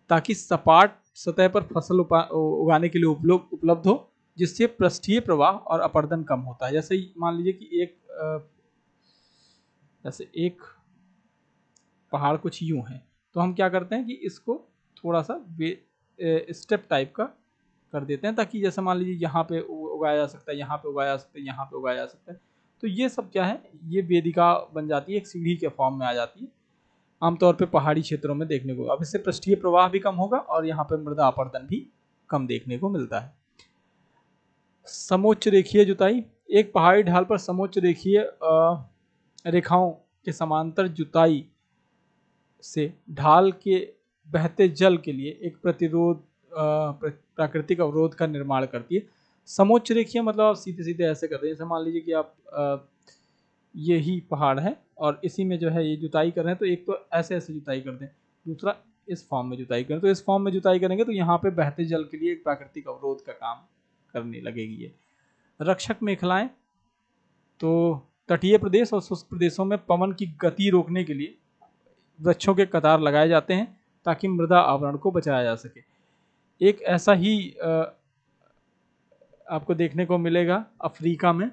ताकि सपाट सतह पर फसल उगाने के लिए उपलब्ध हो, जिससे पृष्ठीय प्रवाह और अपरदन कम होता है। जैसे मान लीजिए कि एक पहाड़ कुछ यूं है, तो हम क्या करते हैं कि इसको थोड़ा सा स्टेप टाइप का कर देते हैं, ताकि जैसे मान लीजिए यहाँ पे उगाया जा सकता है, यहाँ पे उगाया जा सकता है, यहाँ पे उगाया जा सकता है। तो ये सब क्या है, ये वेदिका बन जाती है, एक सीढ़ी के फॉर्म में आ जाती है। आमतौर पे पहाड़ी क्षेत्रों में देखने को, अब इससे पृष्ठीय प्रवाह भी कम होगा और यहाँ पे मृदा अपरदन भी कम देखने को मिलता है। समोच्च रेखीय जुताई, एक पहाड़ी ढाल पर समोच्च रेखीय रेखाओं के समांतर जुताई से ढाल के बहते जल के लिए एक प्रतिरोध प्राकृतिक अवरोध का निर्माण करती है। समोच्च रेखीय मतलब आप सीधे सीधे ऐसे कर रहे हैं, जैसे मान लीजिए कि आप ये ही पहाड़ है और इसी में जो है ये जुताई कर रहे हैं, तो एक तो ऐसे ऐसे जुताई कर दें, दूसरा इस फॉर्म में जुताई करें। तो इस फॉर्म में जुताई करेंगे तो यहाँ पे बहते जल के लिए एक प्राकृतिक अवरोध का काम करने लगेगी ये। रक्षक मेखलाएं, तो तटीय प्रदेश और शुष्क प्रदेशों में पवन की गति रोकने के लिए वृक्षों के कतार लगाए जाते हैं ताकि मृदा आवरण को बचाया जा सके। एक ऐसा ही आपको देखने को मिलेगा अफ्रीका में,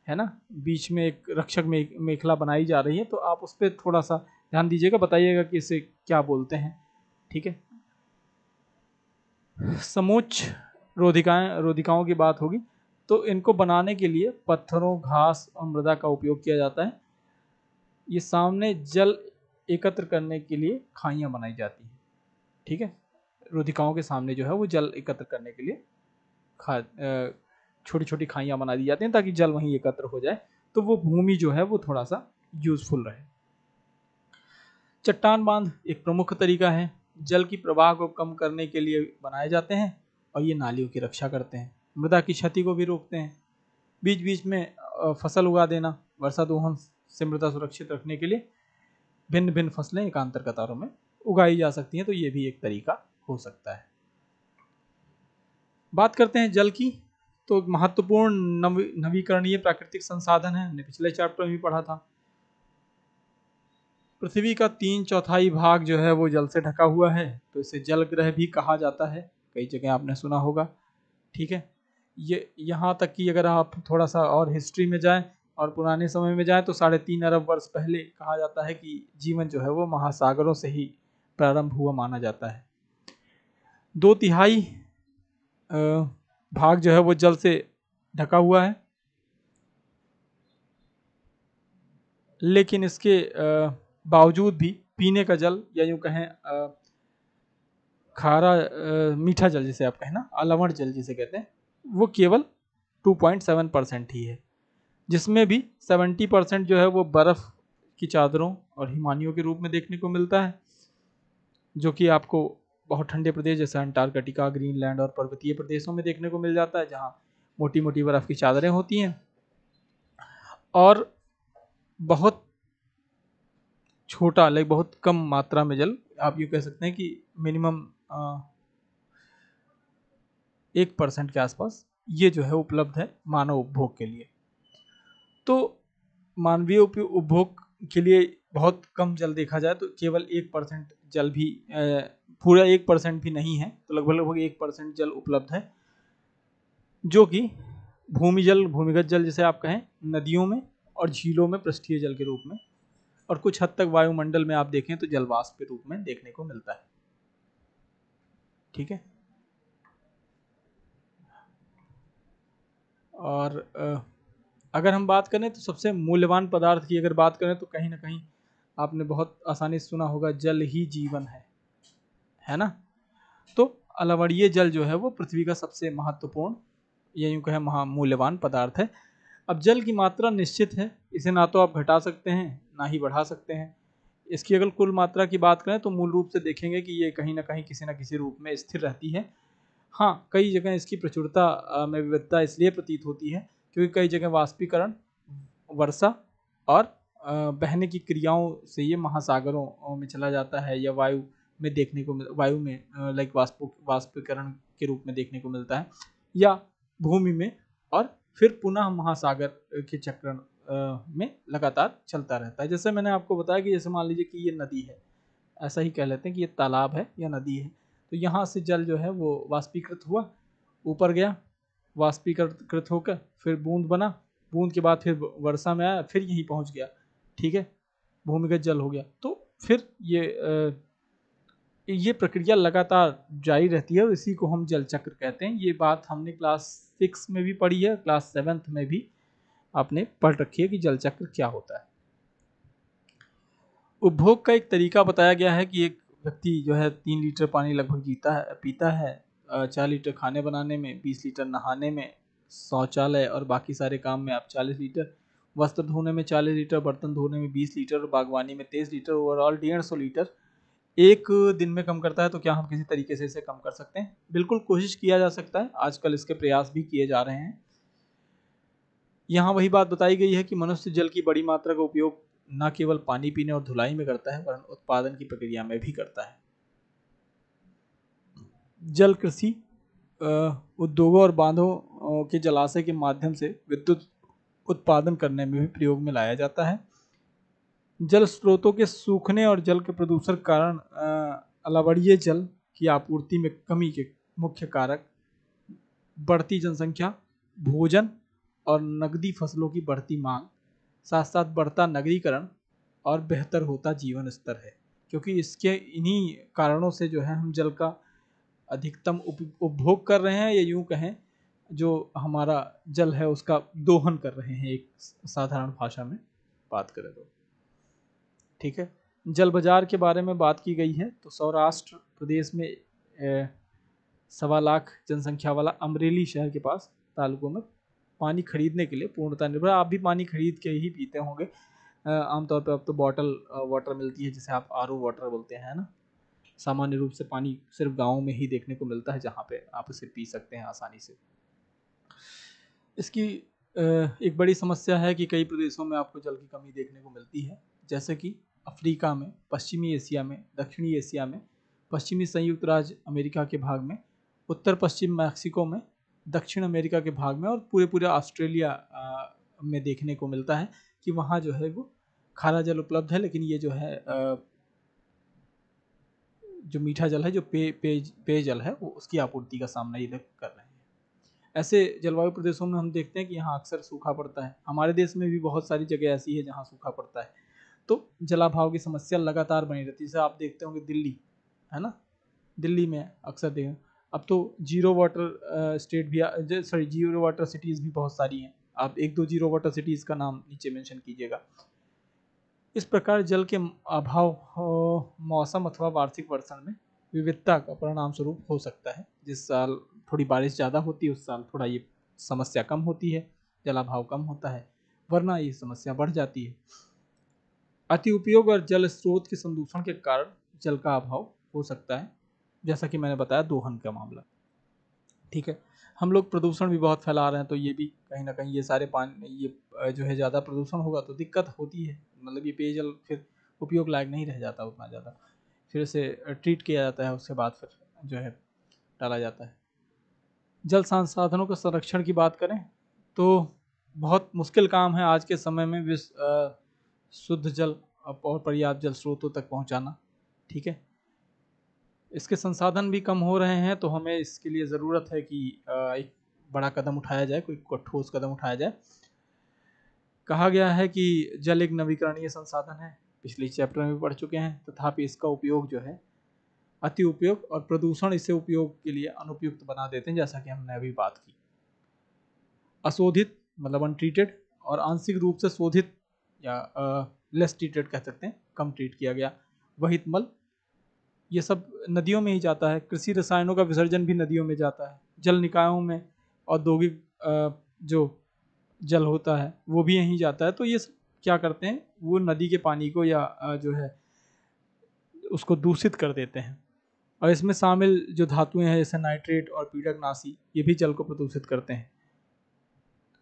है ना, बीच में एक रक्षक मेखला बनाई जा रही है, तो आप उस पर थोड़ा सा ध्यान दीजिएगा, बताइएगा कि इसे क्या बोलते हैं। ठीक है, समोच्च रोधिकाओं की बात होगी, तो इनको बनाने के लिए पत्थरों, घास और मृदा का उपयोग किया जाता है। ये सामने जल एकत्र करने के लिए खाइयाँ बनाई जाती हैं। ठीक है, रोधिकाओं के सामने जो है वो जल एकत्र करने के लिए छोटी छोटी खाइयाँ बना दी जाती हैं ताकि जल वहीं एकत्र हो जाए, तो वो भूमि जो है वो थोड़ा सा यूजफुल रहे। चट्टान बांध एक प्रमुख तरीका है, जल की प्रवाह को कम करने के लिए बनाए जाते हैं और ये नालियों की रक्षा करते हैं, मृदा की क्षति को भी रोकते हैं। बीच बीच में फसल उगा देना, वर्षा दोहन से मृदा सुरक्षित रखने के लिए भिन्न भिन्न फसलें एकांतर कतारों में उगाई जा सकती हैं, तो ये भी एक तरीका हो सकता है। बात करते हैं जल की, तो महत्वपूर्ण नवीकरणीय प्राकृतिक संसाधन है, हमने पिछले चैप्टर में भी पढ़ा था। पृथ्वी का 3/4 भाग जो है वो जल से ढका हुआ है, तो इसे जल ग्रह भी कहा जाता है, कई जगह आपने सुना होगा। ठीक है, ये यहाँ तक कि अगर आप थोड़ा सा और हिस्ट्री में जाएं और पुराने समय में जाएं तो 3.5 अरब वर्ष पहले कहा जाता है कि जीवन जो है वो महासागरों से ही प्रारंभ हुआ माना जाता है। 2/3 भाग जो है वो जल से ढका हुआ है, लेकिन इसके बावजूद भी पीने का जल, या यूँ कहें खारा मीठा जल जिसे आप कहें ना, अलवण जल जिसे कहते हैं, वो केवल 2.7% ही है, जिसमें भी 70% जो है वो बर्फ़ की चादरों और हिमानियों के रूप में देखने को मिलता है, जो कि आपको बहुत ठंडे प्रदेश जैसे अंटार्कटिका, ग्रीनलैंड और पर्वतीय प्रदेशों में देखने को मिल जाता है, जहाँ मोटी मोटी बर्फ़ की चादरें होती हैं। और बहुत छोटा, लाइक बहुत कम मात्रा में जल, आप यूँ कह सकते हैं कि मिनिमम 1% के आसपास ये जो है उपलब्ध है मानव उपभोग के लिए। तो मानवीय उपभोग के लिए बहुत कम जल देखा जाए तो केवल 1% जल भी, पूरा 1% भी नहीं है, तो लगभग लगभग 1% जल उपलब्ध है, जो कि भूमि जल, भूमिगत जल जिसे आप कहें, नदियों में और झीलों में पृष्ठीय जल के रूप में, और कुछ हद तक वायुमंडल में आप देखें तो जलवाष्प के रूप में देखने को मिलता है। ठीक है, और अगर हम बात करें तो सबसे मूल्यवान पदार्थ की अगर बात करें तो कहीं ना कहीं आपने बहुत आसानी से सुना होगा, जल ही जीवन है ना। तो अलवणीय जल जो है वो पृथ्वी का सबसे महत्वपूर्ण, या यूँ कहें महामूल्यवान पदार्थ है। अब जल की मात्रा निश्चित है, इसे ना तो आप घटा सकते हैं ना ही बढ़ा सकते हैं। इसकी अगर कुल मात्रा की बात करें तो मूल रूप से देखेंगे कि ये कहीं ना कहीं किसी न किसी रूप में स्थिर रहती है। हाँ, कई जगह इसकी प्रचुरता में विविधता इसलिए प्रतीत होती है क्योंकि कई जगह वाष्पीकरण, वर्षा और बहने की क्रियाओं से ये महासागरों में चला जाता है, या वायु में देखने को वायु में लाइक वाष्पीकरण के रूप में देखने को मिलता है, या भूमि में, और फिर पुनः महासागर के चक्रण में लगातार चलता रहता है। जैसे मैंने आपको बताया कि जैसे मान लीजिए कि ये नदी है, ऐसा ही कह लेते हैं कि ये तालाब है या नदी है, तो यहाँ से जल जो है वो वाष्पीकृत हुआ, ऊपर गया, वाष्पीकृत होकर फिर बूंद बना, बूंद के बाद फिर वर्षा में आया, फिर यहीं पहुँच गया। ठीक है, भूमिगत जल हो गया। तो फिर ये ये प्रक्रिया लगातार जारी रहती है और इसी को हम जल चक्र कहते हैं। ये बात हमने क्लास 6 में भी पढ़ी है, क्लास 7th में भी आपने पढ़ रखी है कि जल चक्र क्या होता है। उपभोग का एक तरीका बताया गया है कि एक व्यक्ति जो है 3 लीटर पानी लगभग पीता है। 4 लीटर खाने बनाने में, 20 लीटर नहाने में, शौचालय और बाकी सारे काम में आप 40 लीटर, वस्त्र धोने में 40 लीटर, बर्तन धोने में 20 लीटर और बागवानी में 23 लीटर, ओवरऑल 150 लीटर एक दिन में कम करता है। तो क्या हम किसी तरीके से इसे कम कर सकते हैं? बिल्कुल कोशिश किया जा सकता है, आजकल इसके प्रयास भी किए जा रहे हैं। यहाँ वही बात बताई गई है कि मनुष्य जल की बड़ी मात्रा का उपयोग न केवल पानी पीने और धुलाई में करता है, वरन उत्पादन की प्रक्रिया में भी करता है। जल कृषि, उद्योगों और बांधों के जलाशय के माध्यम से विद्युत उत्पादन करने में भी प्रयोग में लाया जाता है। जल स्रोतों के सूखने और जल के प्रदूषण के कारण अलवणीय जल की आपूर्ति में कमी के मुख्य कारक बढ़ती जनसंख्या, भोजन और नकदी फसलों की बढ़ती मांग, साथ साथ बढ़ता नगरीकरण और बेहतर होता जीवन स्तर है। क्योंकि इसके इन्हीं कारणों से जो है हम जल का अधिकतम उपभोग कर रहे हैं, या यूं कहें जो हमारा जल है उसका दोहन कर रहे हैं, एक साधारण भाषा में बात करें तो। ठीक है, जल बाजार के बारे में बात की गई है। तो सौराष्ट्र प्रदेश में 1.25 लाख जनसंख्या वाला अमरेली शहर के पास तालुकों में पानी खरीदने के लिए पूर्णतः निर्भर। आप भी पानी खरीद के ही पीते होंगे आमतौर पर। अब तो बॉटल वाटर मिलती है जिसे आप आरओ वाटर बोलते हैं ना। सामान्य रूप से पानी सिर्फ गाँव में ही देखने को मिलता है जहाँ पे आप इसे पी सकते हैं आसानी से। इसकी एक बड़ी समस्या है कि कई प्रदेशों में आपको जल की कमी देखने को मिलती है, जैसे कि अफ्रीका में, पश्चिमी एशिया में, दक्षिणी एशिया में, पश्चिमी संयुक्त राज्य अमेरिका के भाग में, उत्तर पश्चिम मैक्सिको में, दक्षिण अमेरिका के भाग में और पूरे ऑस्ट्रेलिया में देखने को मिलता है कि वहाँ जो है वो खारा जल उपलब्ध है, लेकिन ये जो है जो मीठा जल है, जो पेयजल है, वो उसकी आपूर्ति का सामना ये लोग कर रहे हैं। ऐसे जलवायु प्रदेशों में हम देखते हैं कि यहाँ अक्सर सूखा पड़ता है। हमारे देश में भी बहुत सारी जगह ऐसी है जहाँ सूखा पड़ता है। तो जलाभाव की समस्या लगातार बनी रहती है। जैसे आप देखते होंगे दिल्ली, है ना, दिल्ली में अक्सर देखें अब तो जीरो वाटर स्टेट भी, सॉरी जीरो वाटर सिटीज़ भी बहुत सारी हैं। आप 1-2 जीरो वाटर सिटीज़ का नाम नीचे मेंशन कीजिएगा। इस प्रकार जल के अभाव मौसम अथवा वार्षिक वर्षण में विविधता का परिणाम स्वरूप हो सकता है। जिस साल थोड़ी बारिश ज़्यादा होती है उस साल थोड़ा ये समस्या कम होती है, जलाभाव कम होता है, वरना ये समस्या बढ़ जाती है। अति उपयोग और जल स्रोत के संदूषण के कारण जल का अभाव हो सकता है, जैसा कि मैंने बताया दोहन का मामला। ठीक है, हम लोग प्रदूषण भी बहुत फैला रहे हैं, तो ये भी कहीं ना कहीं ये सारे पानी, ये जो है ज़्यादा प्रदूषण होगा तो दिक्कत होती है। मतलब ये पेयजल फिर उपयोग लायक नहीं रह जाता उतना ज़्यादा, फिर इसे ट्रीट किया जाता है, उसके बाद फिर जो है डाला जाता है। जल संसाधनों के संरक्षण की बात करें तो बहुत मुश्किल काम है आज के समय में शुद्ध जल और पर्याप्त जल स्रोतों तक पहुंचाना। ठीक है, इसके संसाधन भी कम हो रहे हैं, तो हमें इसके लिए ज़रूरत है कि एक बड़ा कदम उठाया जाए, कोई ठोस कदम उठाया जाए। कहा गया है कि जल एक नवीकरणीय संसाधन है, पिछले चैप्टर में भी पढ़ चुके हैं, तथापि इसका उपयोग जो है अति उपयोग और प्रदूषण इसे उपयोग के लिए अनुपयुक्त बना देते हैं, जैसा कि हमने अभी बात की। अशोधित मतलब अनट्रीटेड और आंशिक रूप से शोधित या लेस ट्रीटेड कह सकते हैं, कम ट्रीट किया गया वहित मल, ये सब नदियों में ही जाता है। कृषि रसायनों का विसर्जन भी नदियों में जाता है। जल निकायों में औद्योगिक जो जल होता है वो भी यहीं जाता है। तो ये क्या करते हैं, वो नदी के पानी को या जो है उसको दूषित कर देते हैं। और इसमें शामिल जो धातुएं हैं जैसे नाइट्रेट और पीड़कनाशी, ये भी जल को प्रदूषित करते हैं।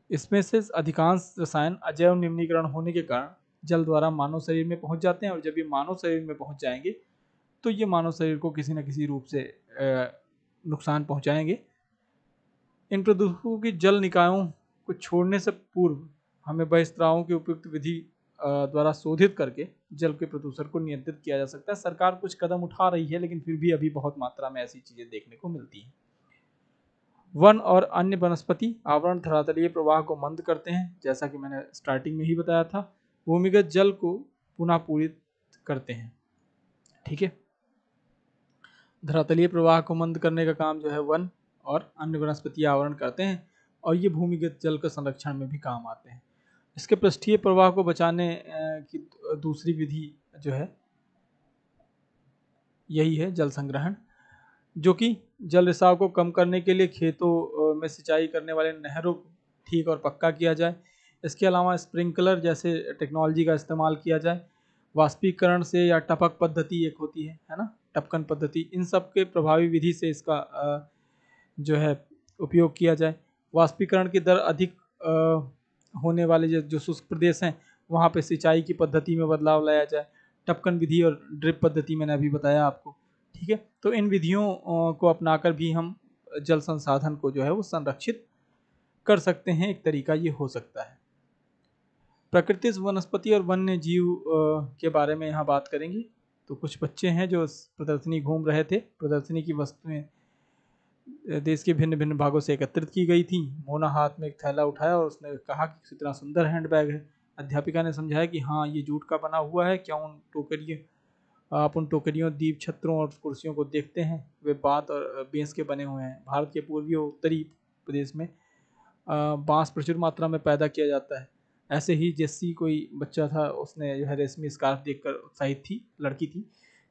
इसमें से अधिकांश रसायन अजैव निम्नीकरण होने के कारण जल द्वारा मानव शरीर में पहुंच जाते हैं, और जब ये मानव शरीर में पहुंच जाएंगे तो ये मानव शरीर को किसी न किसी रूप से नुकसान पहुंचाएंगे। इन प्रदूषकों की जल निकायों को छोड़ने से पूर्व हमें बहिस्त्रावों की उपयुक्त विधि द्वारा शोधित करके जल के प्रदूषण को नियंत्रित किया जा सकता है। सरकार कुछ कदम उठा रही है, लेकिन फिर भी अभी बहुत मात्रा में ऐसी चीज़ें देखने को मिलती हैं। वन और अन्य वनस्पति आवरण धरातलीय प्रवाह को मंद करते हैं, जैसा कि मैंने स्टार्टिंग में ही बताया था। भूमिगत जल को पुनः पूरित करते हैं। ठीक है, धरातलीय प्रवाह को मंद करने का काम जो है वन और अन्य वनस्पति आवरण करते हैं, और ये भूमिगत जल के संरक्षण में भी काम आते हैं। इसके पृष्ठीय प्रवाह को बचाने की दूसरी विधि जो है यही है जल संग्रहण, जो कि जल रिसाव को कम करने के लिए खेतों में सिंचाई करने वाले नहरों को ठीक और पक्का किया जाए। इसके अलावा स्प्रिंकलर जैसे टेक्नोलॉजी का इस्तेमाल किया जाए। वाष्पीकरण से या टपक पद्धति एक होती है ना, टपकन पद्धति, इन सब के प्रभावी विधि से इसका जो है उपयोग किया जाए। वाष्पीकरण की दर अधिक होने वाले जो शुष्क प्रदेश हैं वहाँ पे सिंचाई की पद्धति में बदलाव लाया जाए। टपकन विधि और ड्रिप पद्धति मैंने अभी बताया आपको, ठीक है। तो इन विधियों को अपनाकर भी हम जल संसाधन को जो है वो संरक्षित कर सकते हैं। एक तरीका ये हो सकता है। प्राकृतिक वनस्पति और वन्य जीव के बारे में यहाँ बात करेंगे। तो कुछ बच्चे हैं जो प्रदर्शनी घूम रहे थे। प्रदर्शनी की वस्तुएं देश के भिन्न भिन्न भागों से एकत्रित की गई थी। मोना हाथ में एक थैला उठाया और उसने कहा कि कितना सुंदर हैंडबैग है। अध्यापिका ने समझाया कि हाँ, ये जूट का बना हुआ है। क्या आप उन टोकरियों, दीप छत्रों और कुर्सियों को देखते हैं, वे बांस और बेंस के बने हुए हैं। भारत के पूर्वी और उत्तरी प्रदेश में बांस प्रचुर मात्रा में पैदा किया जाता है। ऐसे ही जैसी कोई बच्चा था, उसने जो है रेशमी स्कार्फ देखकर उत्साहित थी, लड़की थी,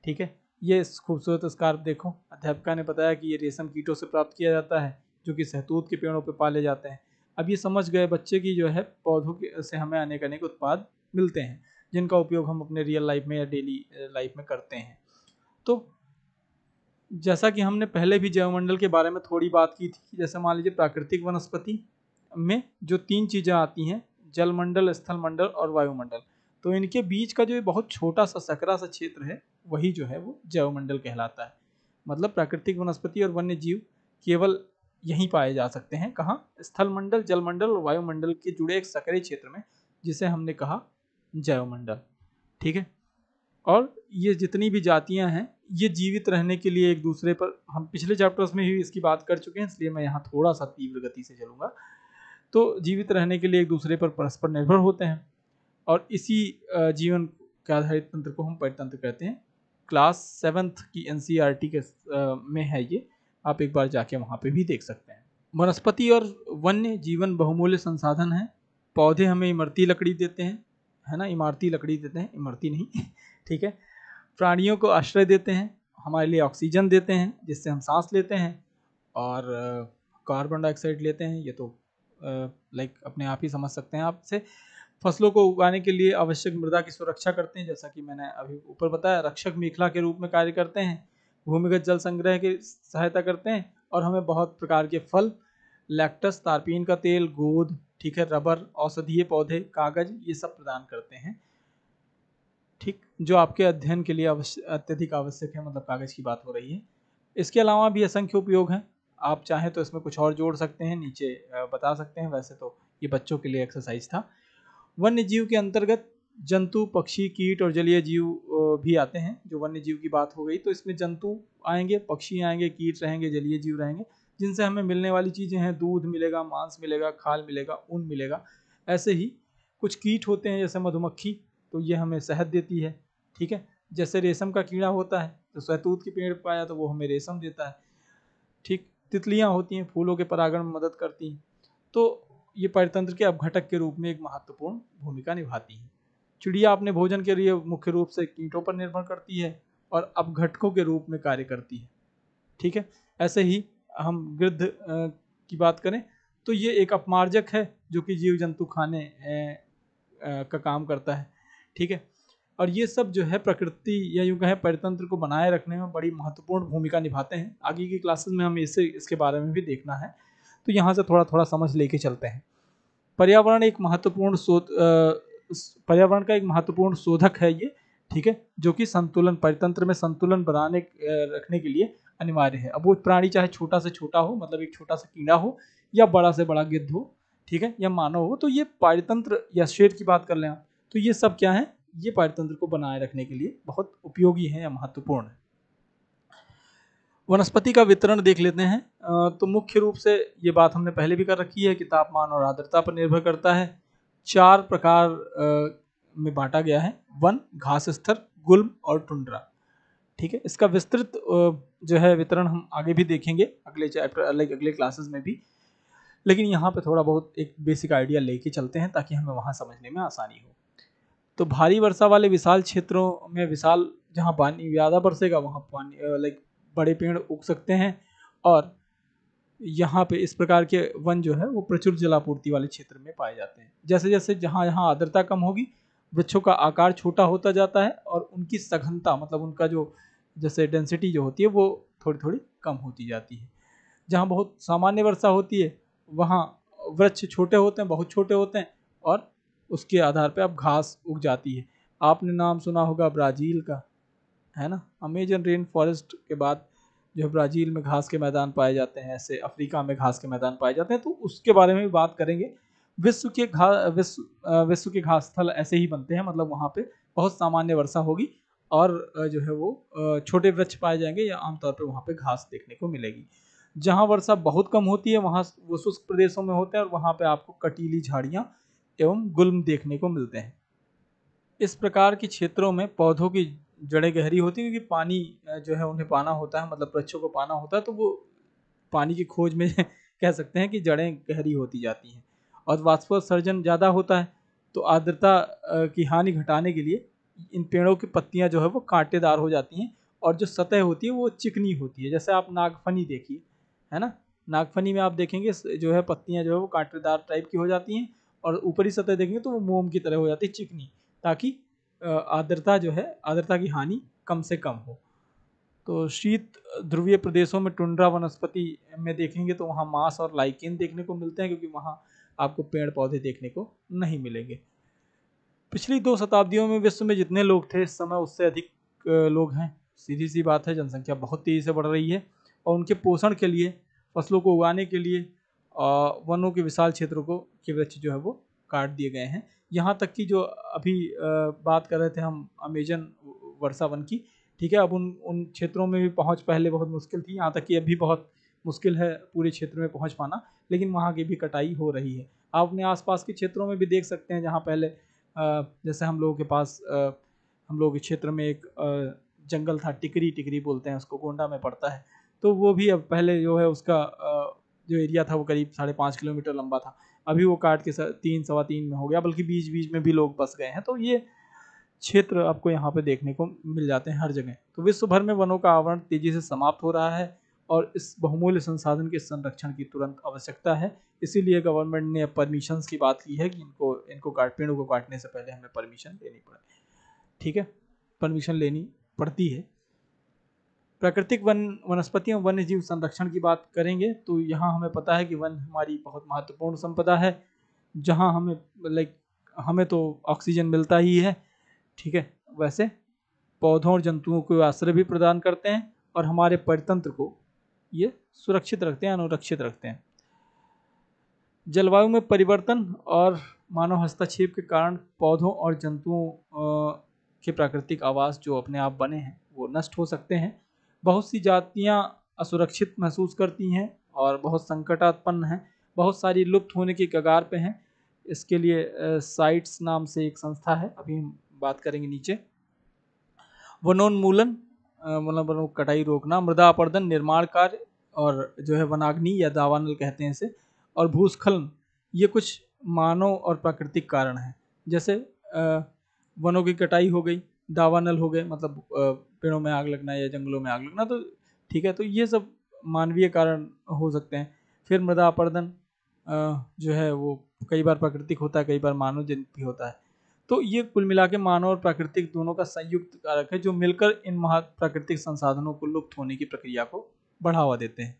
ठीक है। ये खूबसूरत स्कार्फ देखो। अध्यापिका ने बताया कि ये रेशम कीटों से प्राप्त किया जाता है, जो कि सहतूत के पेड़ों पर पाले जाते हैं। अब ये समझ गए बच्चे की जो है पौधों से हमें अनेक अनेक उत्पाद मिलते हैं, जिनका उपयोग हम अपने रियल लाइफ में या डेली लाइफ में करते हैं। तो जैसा कि हमने पहले भी जैवमंडल के बारे में थोड़ी बात की थी, जैसे मान लीजिए प्राकृतिक वनस्पति में जो 3 चीज़ें आती हैं, जलमंडल, स्थलमंडल और वायुमंडल, तो इनके बीच का जो बहुत छोटा सा सकरा सा क्षेत्र है, वही जो है वो जैवमंडल कहलाता है। मतलब प्राकृतिक वनस्पति और वन्य जीव केवल यहीं पाए जा सकते हैं। कहाँ? स्थलमंडल, जलमंडल और वायुमंडल के जुड़े एक सकरे क्षेत्र में, जिसे हमने कहा जैवमंडल, ठीक है। और ये जितनी भी जातियां हैं, ये जीवित रहने के लिए एक दूसरे पर, हम पिछले चैप्टर्स में भी इसकी बात कर चुके हैं, इसलिए मैं यहाँ थोड़ा सा तीव्र गति से चलूँगा। तो जीवित रहने के लिए एक दूसरे पर परस्पर निर्भर होते हैं, और इसी जीवन के आधारित तंत्र को हम परितंत्र कहते हैं। क्लास 7th की NCERT के में है ये, आप एक बार जाके वहाँ पे भी देख सकते हैं। वनस्पति और वन्य जीवन बहुमूल्य संसाधन है। पौधे हमें इमरती लकड़ी देते हैं, है ना, इमारती लकड़ी देते हैं, इमरती नहीं ठीक है। प्राणियों को आश्रय देते हैं, हमारे लिए ऑक्सीजन देते हैं जिससे हम सांस लेते हैं, और कार्बन डाइऑक्साइड लेते हैं। ये तो लाइक अपने आप ही समझ सकते हैं आपसे। फसलों को उगाने के लिए आवश्यक मृदा की सुरक्षा करते हैं, जैसा कि मैंने अभी ऊपर बताया। रक्षक मेखला के रूप में कार्य करते हैं। भूमिगत जल संग्रह की सहायता करते हैं, और हमें बहुत प्रकार के फल, लैक्टस, तारपीन का तेल, गोंद, ठीक है, रबर, औषधीय पौधे, कागज, ये सब प्रदान करते हैं, ठीक, जो आपके अध्ययन के लिए अत्यधिक आवश्यक है। मतलब कागज की बात हो रही है। इसके अलावा भी असंख्य उपयोग हैं। आप चाहें तो इसमें कुछ और जोड़ सकते हैं, नीचे बता सकते हैं। वैसे तो ये बच्चों के लिए एक्सरसाइज था। वन्य जीव के अंतर्गत जंतु, पक्षी, कीट और जलीय जीव भी आते हैं। जो वन्य जीव की बात हो गई, तो इसमें जंतु आएंगे, पक्षी आएंगे, कीट रहेंगे, जलीय जीव रहेंगे, जिनसे हमें मिलने वाली चीज़ें हैं। दूध मिलेगा, मांस मिलेगा, खाल मिलेगा, ऊन मिलेगा। ऐसे ही कुछ कीट होते हैं, जैसे मधुमक्खी, तो ये हमें शहद देती है, ठीक है। जैसे रेशम का कीड़ा होता है, तो सहतूत के पेड़ पाया तो वो हमें रेशम देता है, ठीक। तितलियाँ होती हैं, फूलों के परागण में मदद करती हैं। तो ये परितंत्र के अपघटक के रूप में एक महत्वपूर्ण भूमिका निभाती हैं। चिड़िया अपने भोजन के लिए मुख्य रूप से कीटों पर निर्भर करती है और अपघटकों के रूप में कार्य करती है, ठीक है। ऐसे ही हम गिद्ध की बात करें, तो ये एक अपमार्जक है, जो कि जीव जंतु खाने का काम करता है, ठीक है। और ये सब जो है प्रकृति या यूं कहें परितंत्र को बनाए रखने में बड़ी महत्वपूर्ण भूमिका निभाते हैं। आगे की क्लासेस में हमें इसके बारे में भी देखना है, तो यहाँ से थोड़ा थोड़ा समझ लेके चलते हैं। पर्यावरण का एक महत्वपूर्ण शोधक है ये, ठीक है, जो कि संतुलन, परितंत्र में संतुलन बनाने रखने के लिए अनिवार्य है। अब वो प्राणी चाहे छोटा से छोटा हो, मतलब एक छोटा सा कीड़ा हो, या बड़ा से बड़ा गिद्ध हो, ठीक है, या मानव हो, तो ये परितंत्र, या शेर की बात कर लें आप, तो ये सब क्या है, ये परितंत्र को बनाए रखने के लिए बहुत उपयोगी है या महत्वपूर्ण है। वनस्पति का वितरण देख लेते हैं। तो मुख्य रूप से ये बात हमने पहले भी कर रखी है कि तापमान और आर्द्रता पर निर्भर करता है। 4 प्रकार में बांटा गया है: वन, घास स्तर, गुल्म और टुंड्रा, ठीक है, इसका विस्तृत जो है वितरण हम आगे भी देखेंगे अगले चैप्टर अगले क्लासेस में भी, लेकिन यहाँ पे थोड़ा बहुत एक बेसिक आइडिया लेके चलते हैं ताकि हमें वहाँ समझने में आसानी हो। तो भारी वर्षा वाले विशाल क्षेत्रों में विशाल जहाँ पानी ज़्यादा बरसेगा वहाँ पानी बड़े पेड़ उग सकते हैं, और यहाँ पे इस प्रकार के वन जो है वो प्रचुर जलापूर्ति वाले क्षेत्र में पाए जाते हैं। जैसे जैसे जहाँ जहाँ आर्द्रता कम होगी वृक्षों का आकार छोटा होता जाता है और उनकी सघनता मतलब उनका जो जैसे डेंसिटी जो होती है वो थोड़ी थोड़ी कम होती जाती है। जहाँ बहुत सामान्य वर्षा होती है वहाँ वृक्ष छोटे होते हैं, बहुत छोटे होते हैं, और उसके आधार पर अब घास उग जाती है। आपने नाम सुना होगा ब्राज़ील का, है ना, अमेजन रेन फॉरेस्ट के बाद जो है ब्राज़ील में घास के मैदान पाए जाते हैं, ऐसे अफ्रीका में घास के मैदान पाए जाते हैं, तो उसके बारे में भी बात करेंगे। विश्व के घास स्थल ऐसे ही बनते हैं, मतलब वहाँ पे बहुत सामान्य वर्षा होगी और जो है वो छोटे वृक्ष पाए जाएंगे या आमतौर पर वहाँ पे घास देखने को मिलेगी। जहाँ वर्षा बहुत कम होती है वहाँ वो शुष्क प्रदेशों में होते हैं और वहाँ पे आपको कटीली झाड़ियाँ एवं गुल्म देखने को मिलते हैं। इस प्रकार के क्षेत्रों में पौधों की जड़ें गहरी होती हैं क्योंकि पानी जो है उन्हें पाना होता है, मतलब वृक्षों को पाना होता है, तो वो पानी की खोज में कह सकते हैं कि जड़ें गहरी होती जाती हैं। और वाष्पोत्सर्जन ज़्यादा होता है तो आर्द्रता की हानि घटाने के लिए इन पेड़ों की पत्तियां जो है वो कांटेदार हो जाती हैं और जो सतह होती है वो चिकनी होती है। जैसे आप नागफनी देखिए, है ना, नागफनी में आप देखेंगे जो है पत्तियां जो है वो कांटेदार टाइप की हो जाती हैं और ऊपरी सतह देखेंगे तो वो मोम की तरह हो जाती है, चिकनी, ताकि आर्द्रता जो है आर्द्रता की हानि कम से कम हो। तो शीत ध्रुवीय प्रदेशों में टुंड्रा वनस्पति में देखेंगे तो वहाँ मांस और लाइकेन देखने को मिलते हैं क्योंकि वहाँ आपको पेड़ पौधे देखने को नहीं मिलेंगे। पिछली 2 शताब्दियों में विश्व में जितने लोग थे इस समय उससे अधिक लोग हैं। सीधी सी बात है, जनसंख्या बहुत तेज़ी से बढ़ रही है और उनके पोषण के लिए, फसलों को उगाने के लिए वनों के विशाल क्षेत्रों को के वृक्ष जो है वो काट दिए गए हैं। यहाँ तक कि जो अभी बात कर रहे थे हम अमेजन वर्षा वन की, ठीक है, अब उन क्षेत्रों में भी पहुँच पहले बहुत मुश्किल थी, यहाँ तक कि अभी बहुत मुश्किल है पूरे क्षेत्र में पहुँच पाना, लेकिन वहाँ की भी कटाई हो रही है। आप अपने आसपास के क्षेत्रों में भी देख सकते हैं जहाँ पहले जैसे हम लोगों के पास हम लोगों के क्षेत्र में एक जंगल था, टिकरी टिकरी बोलते हैं उसको, गोंडा में पड़ता है, तो वो भी अब पहले जो है उसका जो एरिया था वो करीब 5.5 किलोमीटर लंबा था, अभी वो काट के 3 सवा 3 में हो गया, बल्कि बीच बीच में भी लोग बस गए हैं। तो ये क्षेत्र आपको यहाँ पे देखने को मिल जाते हैं हर जगह। तो विश्व भर में वनों का आवरण तेजी से समाप्त हो रहा है और इस बहुमूल्य संसाधन के संरक्षण की तुरंत आवश्यकता है। इसीलिए गवर्नमेंट ने परमिशंस की बात की है कि इनको पेड़ों को काटने से पहले हमें परमिशन लेनी पड़े, ठीक है, परमिशन लेनी पड़ती है। प्राकृतिक वनस्पति एवं वन्य जीव संरक्षण की बात करेंगे तो यहाँ हमें पता है कि वन हमारी बहुत महत्वपूर्ण संपदा है, जहाँ हमें तो ऑक्सीजन मिलता ही है, ठीक है, वैसे पौधों और जंतुओं को आश्रय भी प्रदान करते हैं और हमारे परितंत्र को ये सुरक्षित रखते हैं, अनुरक्षित रखते हैं। जलवायु में परिवर्तन और मानव हस्तक्षेप के कारण पौधों और जंतुओं के प्राकृतिक आवास जो अपने आप बने हैं वो नष्ट हो सकते हैं। बहुत सी जातियां असुरक्षित महसूस करती हैं और बहुत संकटात्मक हैं, बहुत सारी लुप्त होने की कगार पे हैं। इसके लिए साइट्स नाम से एक संस्था है, अभी हम बात करेंगे नीचे। वनोन्मूलन मतलब वनों कटाई रोकना, मृदा अपरदन, निर्माण कार्य और जो है वनाग्नि या दावानल कहते हैं इसे, और भूस्खलन, ये कुछ मानव और प्राकृतिक कारण हैं। जैसे वनों की कटाई हो गई, दावानल हो गए, मतलब पेड़ों में आग लगना या जंगलों में आग लगना, तो ठीक है, तो ये सब मानवीय कारण हो सकते हैं। फिर मृदा अपरदन जो है वो कई बार प्राकृतिक होता है, कई बार मानव जनित भी होता है। तो ये कुल मिला के मानव और प्राकृतिक दोनों का संयुक्त कारक है जो मिलकर इन प्राकृतिक संसाधनों को लुप्त होने की प्रक्रिया को बढ़ावा देते हैं।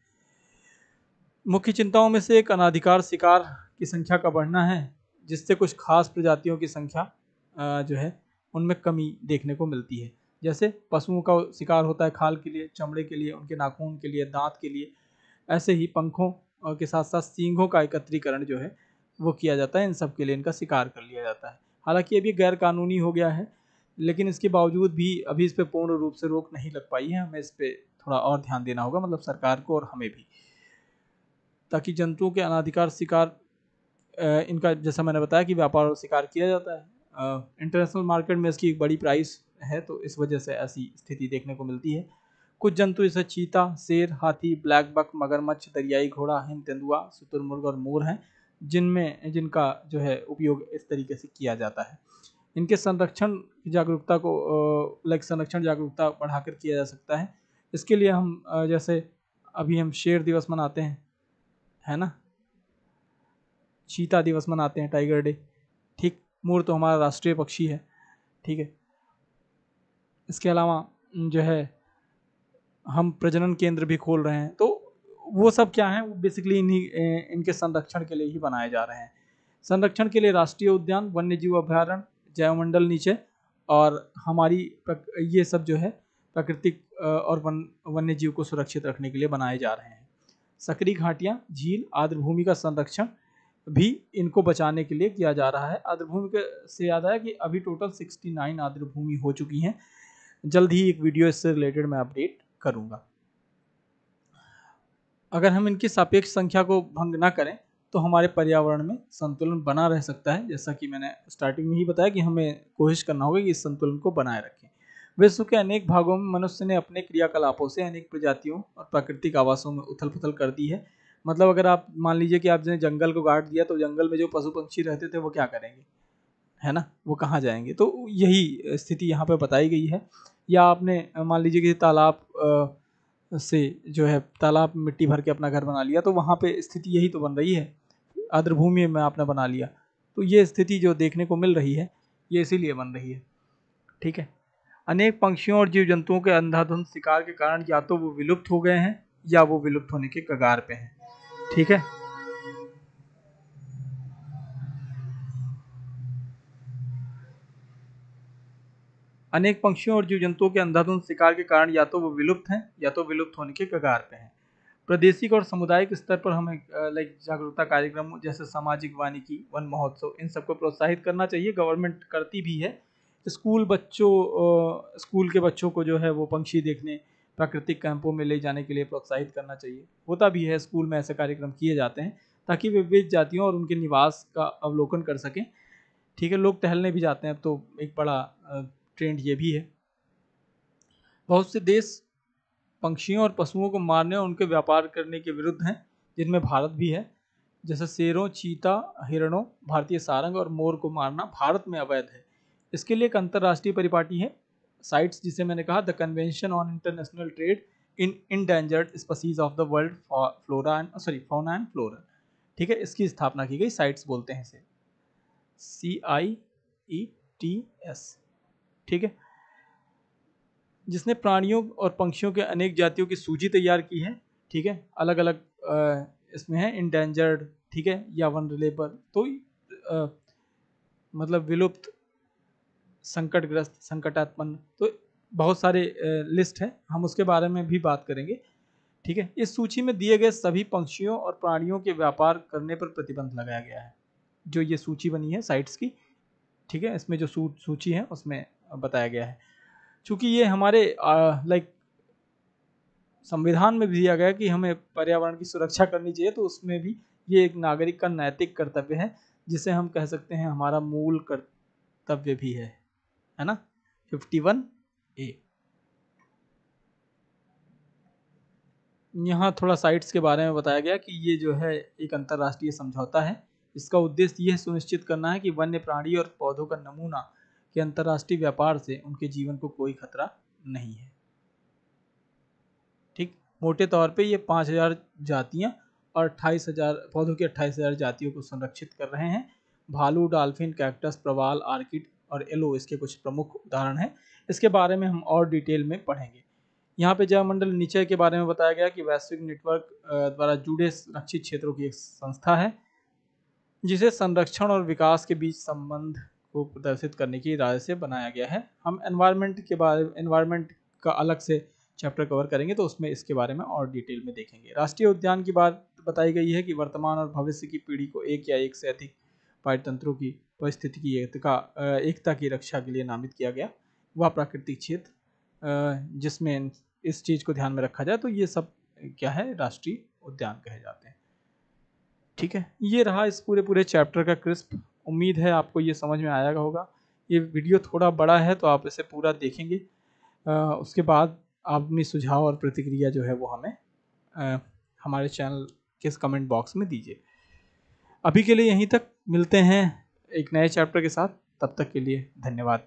मुख्य चिंताओं में से एक अनाधिकार शिकार की संख्या का बढ़ना है, जिससे कुछ खास प्रजातियों की संख्या जो है उनमें कमी देखने को मिलती है। जैसे पशुओं का शिकार होता है खाल के लिए, चमड़े के लिए, उनके नाखून के लिए, दांत के लिए, ऐसे ही पंखों के साथ साथ सींगों का एकत्रीकरण जो है वो किया जाता है, इन सब के लिए इनका शिकार कर लिया जाता है। हालांकि ये भी गैर कानूनी हो गया है, लेकिन इसके बावजूद भी अभी इस पर पूर्ण रूप से रोक नहीं लग पाई है। हमें इस पर थोड़ा और ध्यान देना होगा, मतलब सरकार को और हमें भी, ताकि जंतुओं के अनाधिकार शिकार इनका जैसा मैंने बताया कि व्यापार और शिकार किया जाता है। इंटरनेशनल मार्केट में इसकी एक बड़ी प्राइस है, तो इस वजह से ऐसी स्थिति देखने को मिलती है। कुछ जंतु जैसे चीता, शेर, हाथी, ब्लैक बक, मगरमच्छ, दरियाई घोड़ा, हिम तेंदुआ, शुतुरमुर्ग और मोर हैं जिनका जो है उपयोग इस तरीके से किया जाता है। इनके संरक्षण जागरूकता को संरक्षण जागरूकता बढ़ाकर किया जा सकता है। इसके लिए हम जैसे अभी हम शेर दिवस मनाते हैं, है ना, चीता दिवस मनाते हैं, टाइगर डे, ठीक। मोर तो हमारा राष्ट्रीय पक्षी है, ठीक है। इसके अलावा जो है हम प्रजनन केंद्र भी खोल रहे हैं, तो वो सब क्या है, वो बेसिकली इनके संरक्षण के लिए ही बनाए जा रहे हैं। संरक्षण के लिए राष्ट्रीय उद्यान, वन्य जीव अभ्यारण्य, जैवमंडल नीचे और हमारी ये सब जो है प्राकृतिक और वन्य जीव को सुरक्षित रखने के लिए बनाए जा रहे हैं। सकरी घाटियां, झील, आर्द्रभूमि का संरक्षण भी इनको बचाने के लिए किया जा रहा है। आर्द्रभूमि से याद आया कि अभी टोटल 69 आर्द्रभूमि हो चुकी हैं। जल्द ही एक वीडियो इससे रिलेटेड मैं अपडेट करूंगा। अगर हम इनकी सापेक्ष संख्या को भंग ना करें तो हमारे पर्यावरण में संतुलन बना रह सकता है। जैसा कि मैंने स्टार्टिंग में ही बताया कि हमें कोशिश करना होगा कि इस संतुलन को बनाए रखें। विश्व के अनेक भागों में मनुष्य ने अपने क्रियाकलापों से अनेक प्रजातियों और प्राकृतिक आवासों में उथल पुथल कर दी है। मतलब अगर आप मान लीजिए कि आपने जंगल को काट दिया तो जंगल में जो पशु पक्षी रहते थे वो क्या करेंगे, है ना, वो कहाँ जाएंगे। तो यही स्थिति यहाँ पे बताई गई है। या आपने मान लीजिए कि तालाब से जो है तालाब में मिट्टी भर के अपना घर बना लिया, तो वहाँ पे स्थिति यही तो बन रही है, आर्द्रभूमि में आपने बना लिया। तो ये स्थिति जो देखने को मिल रही है ये इसीलिए बन रही है, ठीक है। अनेक पंक्षियों और जीव जंतुओं के अंधाधुंध शिकार के कारण या तो वो विलुप्त हो गए हैं या वो विलुप्त होने के कगार पे हैं, ठीक है। अनेक पंक्षियों और जीव जंतुओं के अंधाधुंध शिकार के कारण या तो वो विलुप्त हैं या तो विलुप्त होने के कगार पे हैं। प्रादेशिक और सामुदायिक स्तर पर हमें जागरूकता कार्यक्रम जैसे सामाजिक वानिकी, वन महोत्सव, इन सबको प्रोत्साहित करना चाहिए। गवर्नमेंट करती भी है। स्कूल के बच्चों को जो है वो पंछी देखने प्राकृतिक कैंपों में ले जाने के लिए प्रोत्साहित करना चाहिए। होता भी है, स्कूल में ऐसे कार्यक्रम किए जाते हैं ताकि वे विविध जातियों और उनके निवास का अवलोकन कर सकें, ठीक है। लोग टहलने भी जाते हैं, अब तो एक बड़ा ट्रेंड ये भी है। बहुत से देश पंक्षियों और पशुओं को मारने और उनके व्यापार करने के विरुद्ध हैं, जिनमें भारत भी है। जैसे शेरों, चीता, हिरणों, भारतीय सारंग और मोर को मारना भारत में अवैध है। इसके लिए एक अंतर्राष्ट्रीय परिपाटी है, साइट्स, जिसे मैंने कहा the convention on international trade in endangered species of the world fauna and flora, ठीक है। इसकी स्थापना की गई, साइट्स बोलते हैं इसे, CIETS, ठीक है। जिसने प्राणियों और पंक्षियों के अनेक जातियों की सूची तैयार की है, ठीक है। अलग अलग इसमें है इंडेंजर्ड, ठीक है, या वनरेबल, तो मतलब विलुप्त, संकटग्रस्त, संकटात्मक, तो बहुत सारे लिस्ट है, हम उसके बारे में भी बात करेंगे, ठीक है। इस सूची में दिए गए सभी पंक्षियों और प्राणियों के व्यापार करने पर प्रतिबंध लगाया गया है। जो ये सूची बनी है साइट्स की, ठीक है, इसमें जो सूची है उसमें बताया गया है। चूंकि ये हमारे संविधान में भी दिया गया कि हमें पर्यावरण की सुरक्षा करनी चाहिए, तो उसमें भी ये एक नागरिक का नैतिक कर्तव्य है, जिसे हम कह सकते हैं हमारा मूल कर्तव्य भी है ना। 51A। यहाँ थोड़ा साइट्स के बारे में बताया गया कि ये जो है एक अंतर्राष्ट्रीय समझौता है। इसका उद्देश्य यह सुनिश्चित करना है कि वन्य प्राणी और पौधों का नमूना के अंतर्राष्ट्रीय व्यापार से उनके जीवन को कोई खतरा नहीं है, ठीक। मोटे तौर पे ये 5000 जातियां और 28,000 पौधों की 28,000 जातियों को संरक्षित कर रहे हैं। भालू, डॉल्फिन, कैक्टस, प्रवाल, आर्किड और एलो इसके कुछ प्रमुख उदाहरण हैं। इसके बारे में हम और डिटेल में पढ़ेंगे। यहाँ पे जैवमंडल निचय के बारे में बताया गया कि वैश्विक नेटवर्क द्वारा जुड़े संरक्षित क्षेत्रों की एक संस्था है, जिसे संरक्षण और विकास के बीच संबंध को प्रदर्शित करने की इरादे से बनाया गया है। हम एनवायरनमेंट का अलग से चैप्टर कवर करेंगे, तो उसमें इसके बारे में और डिटेल में देखेंगे। राष्ट्रीय उद्यान की बात बताई गई है कि वर्तमान और भविष्य की पीढ़ी को एक या एक से अधिक पारितंत्रों की परिस्थितिकी एकता की रक्षा के लिए नामित किया गया। वह प्राकृतिक क्षेत्र जिसमें इस चीज़ को ध्यान में रखा जाए, तो ये सब क्या है, राष्ट्रीय उद्यान कहे जाते हैं, ठीक है। ये रहा इस पूरे चैप्टर का क्रिस्प। उम्मीद है आपको ये समझ में आया होगा। ये वीडियो थोड़ा बड़ा है तो आप इसे पूरा देखेंगे, उसके बाद आप अपनी सुझाव और प्रतिक्रिया जो है वो हमें हमारे चैनल के कमेंट बॉक्स में दीजिए। अभी के लिए यहीं तक, मिलते हैं एक नए चैप्टर के साथ, तब तक के लिए धन्यवाद।